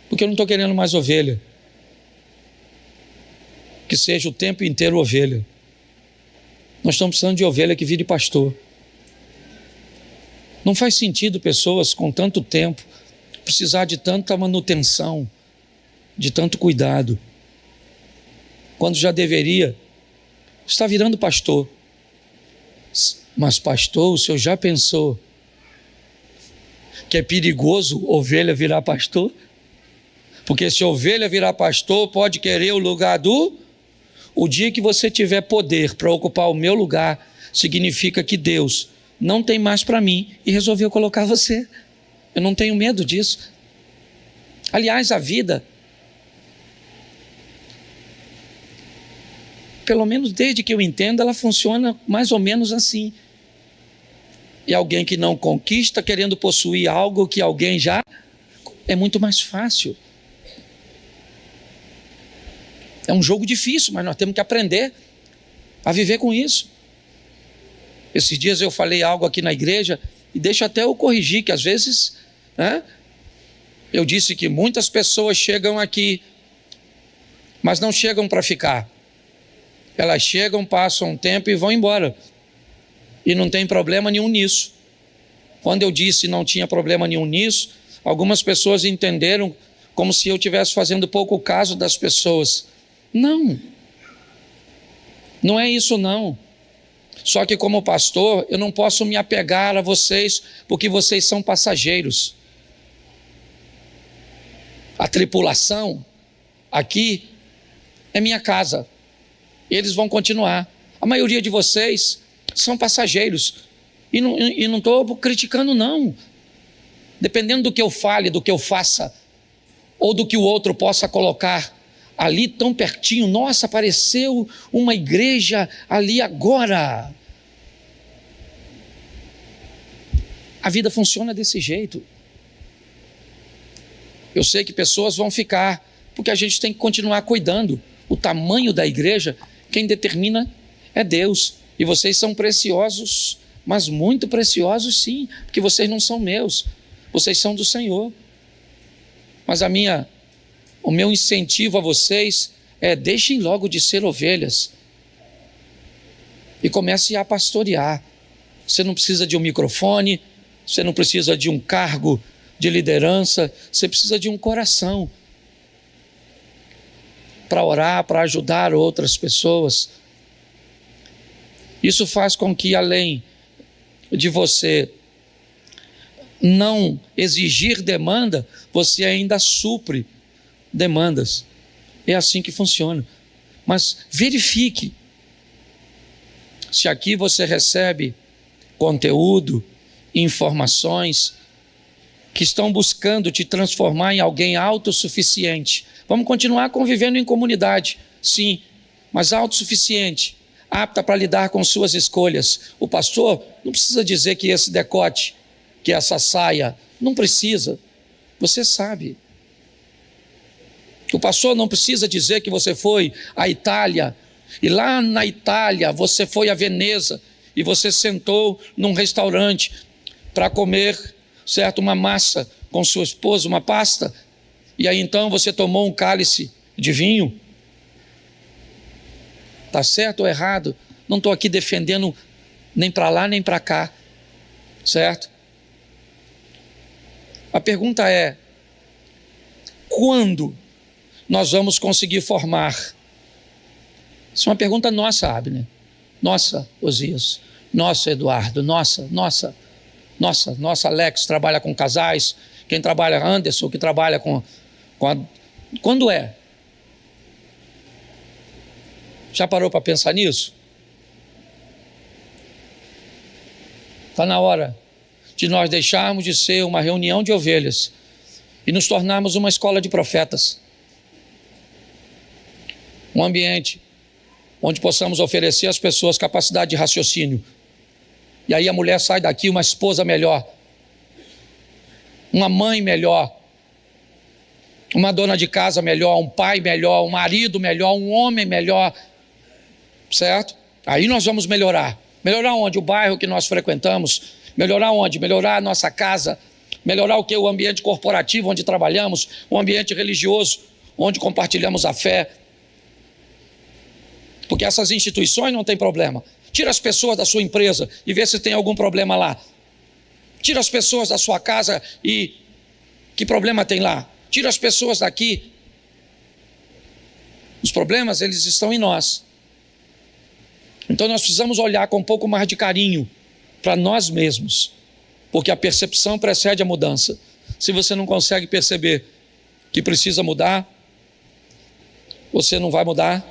porque eu não estou querendo mais ovelha. Que seja o tempo inteiro ovelha. Nós estamos precisando de ovelha que vire pastor. Não faz sentido pessoas com tanto tempo precisar de tanta manutenção, de tanto cuidado, quando já deveria estar virando pastor. Mas pastor, o senhor já pensou que é perigoso ovelha virar pastor? Porque se ovelha virar pastor, pode querer o lugar do... O dia que você tiver poder para ocupar o meu lugar, significa que Deus não tem mais para mim e resolveu colocar você. Eu não tenho medo disso. Aliás, a vida, pelo menos desde que eu entendo, ela funciona mais ou menos assim. E alguém que não conquista querendo possuir algo que alguém já... É muito mais fácil. É um jogo difícil, mas nós temos que aprender a viver com isso. Esses dias eu falei algo aqui na igreja, e deixa até eu corrigir, que às vezes, né, eu disse que muitas pessoas chegam aqui, mas não chegam para ficar. Elas chegam, passam um tempo e vão embora. E não tem problema nenhum nisso. Quando eu disse não tinha problema nenhum nisso, algumas pessoas entenderam como se eu estivesse fazendo pouco caso das pessoas. Não. Não é isso não. Só que como pastor, eu não posso me apegar a vocês, porque vocês são passageiros. A tripulação aqui é minha casa. Eles vão continuar. A maioria de vocês são passageiros. E não estou criticando não. Dependendo do que eu fale, do que eu faça, ou do que o outro possa colocar ali tão pertinho, nossa, apareceu uma igreja ali agora. A vida funciona desse jeito. Eu sei que pessoas vão ficar, porque a gente tem que continuar cuidando. O tamanho da igreja, quem determina é Deus. E vocês são preciosos, mas muito preciosos sim, porque vocês não são meus, vocês são do Senhor. Mas o meu incentivo a vocês é: deixem logo de ser ovelhas e comecem a pastorear. Você não precisa de um microfone, você não precisa de um cargo de liderança, você precisa de um coração para orar, para ajudar outras pessoas. Isso faz com que, além de você não exigir demanda, você ainda supre demandas. É assim que funciona. Mas verifique se aqui você recebe conteúdo, informações que estão buscando te transformar em alguém autossuficiente. Vamos continuar convivendo em comunidade, sim, mas autossuficiente, apta para lidar com suas escolhas. O pastor não precisa dizer que esse decote, que essa saia, não precisa. Você sabe. O pastor não precisa dizer que você foi à Itália, e lá na Itália você foi a Veneza, e você sentou num restaurante para comer, certo, uma massa com sua esposa, uma pasta, e aí então você tomou um cálice de vinho. Está certo ou errado? Não estou aqui defendendo nem para lá nem para cá, certo? A pergunta é: quando nós vamos conseguir formar? Isso é uma pergunta nossa, Abner. Nossa, Osias. Nossa, Eduardo. Nossa, Alex trabalha com casais. Quem trabalha, Anderson, que trabalha com Quando é? Já parou para pensar nisso? Está na hora de nós deixarmos de ser uma reunião de ovelhas e nos tornarmos uma escola de profetas. Um ambiente onde possamos oferecer às pessoas capacidade de raciocínio. E aí a mulher sai daqui uma esposa melhor, uma mãe melhor, uma dona de casa melhor, um pai melhor, um marido melhor, um homem melhor, certo? Aí nós vamos melhorar. Melhorar onde? O bairro que nós frequentamos. Melhorar onde? Melhorar a nossa casa. Melhorar o que? O ambiente corporativo onde trabalhamos, o ambiente religioso onde compartilhamos a fé. Porque essas instituições não tem problema. Tira as pessoas da sua empresa e vê se tem algum problema lá. Tira as pessoas da sua casa e que problema tem lá? Tira as pessoas daqui. Os problemas, eles estão em nós. Então nós precisamos olhar com um pouco mais de carinho para nós mesmos, porque a percepção precede a mudança. Se você não consegue perceber que precisa mudar, você não vai mudar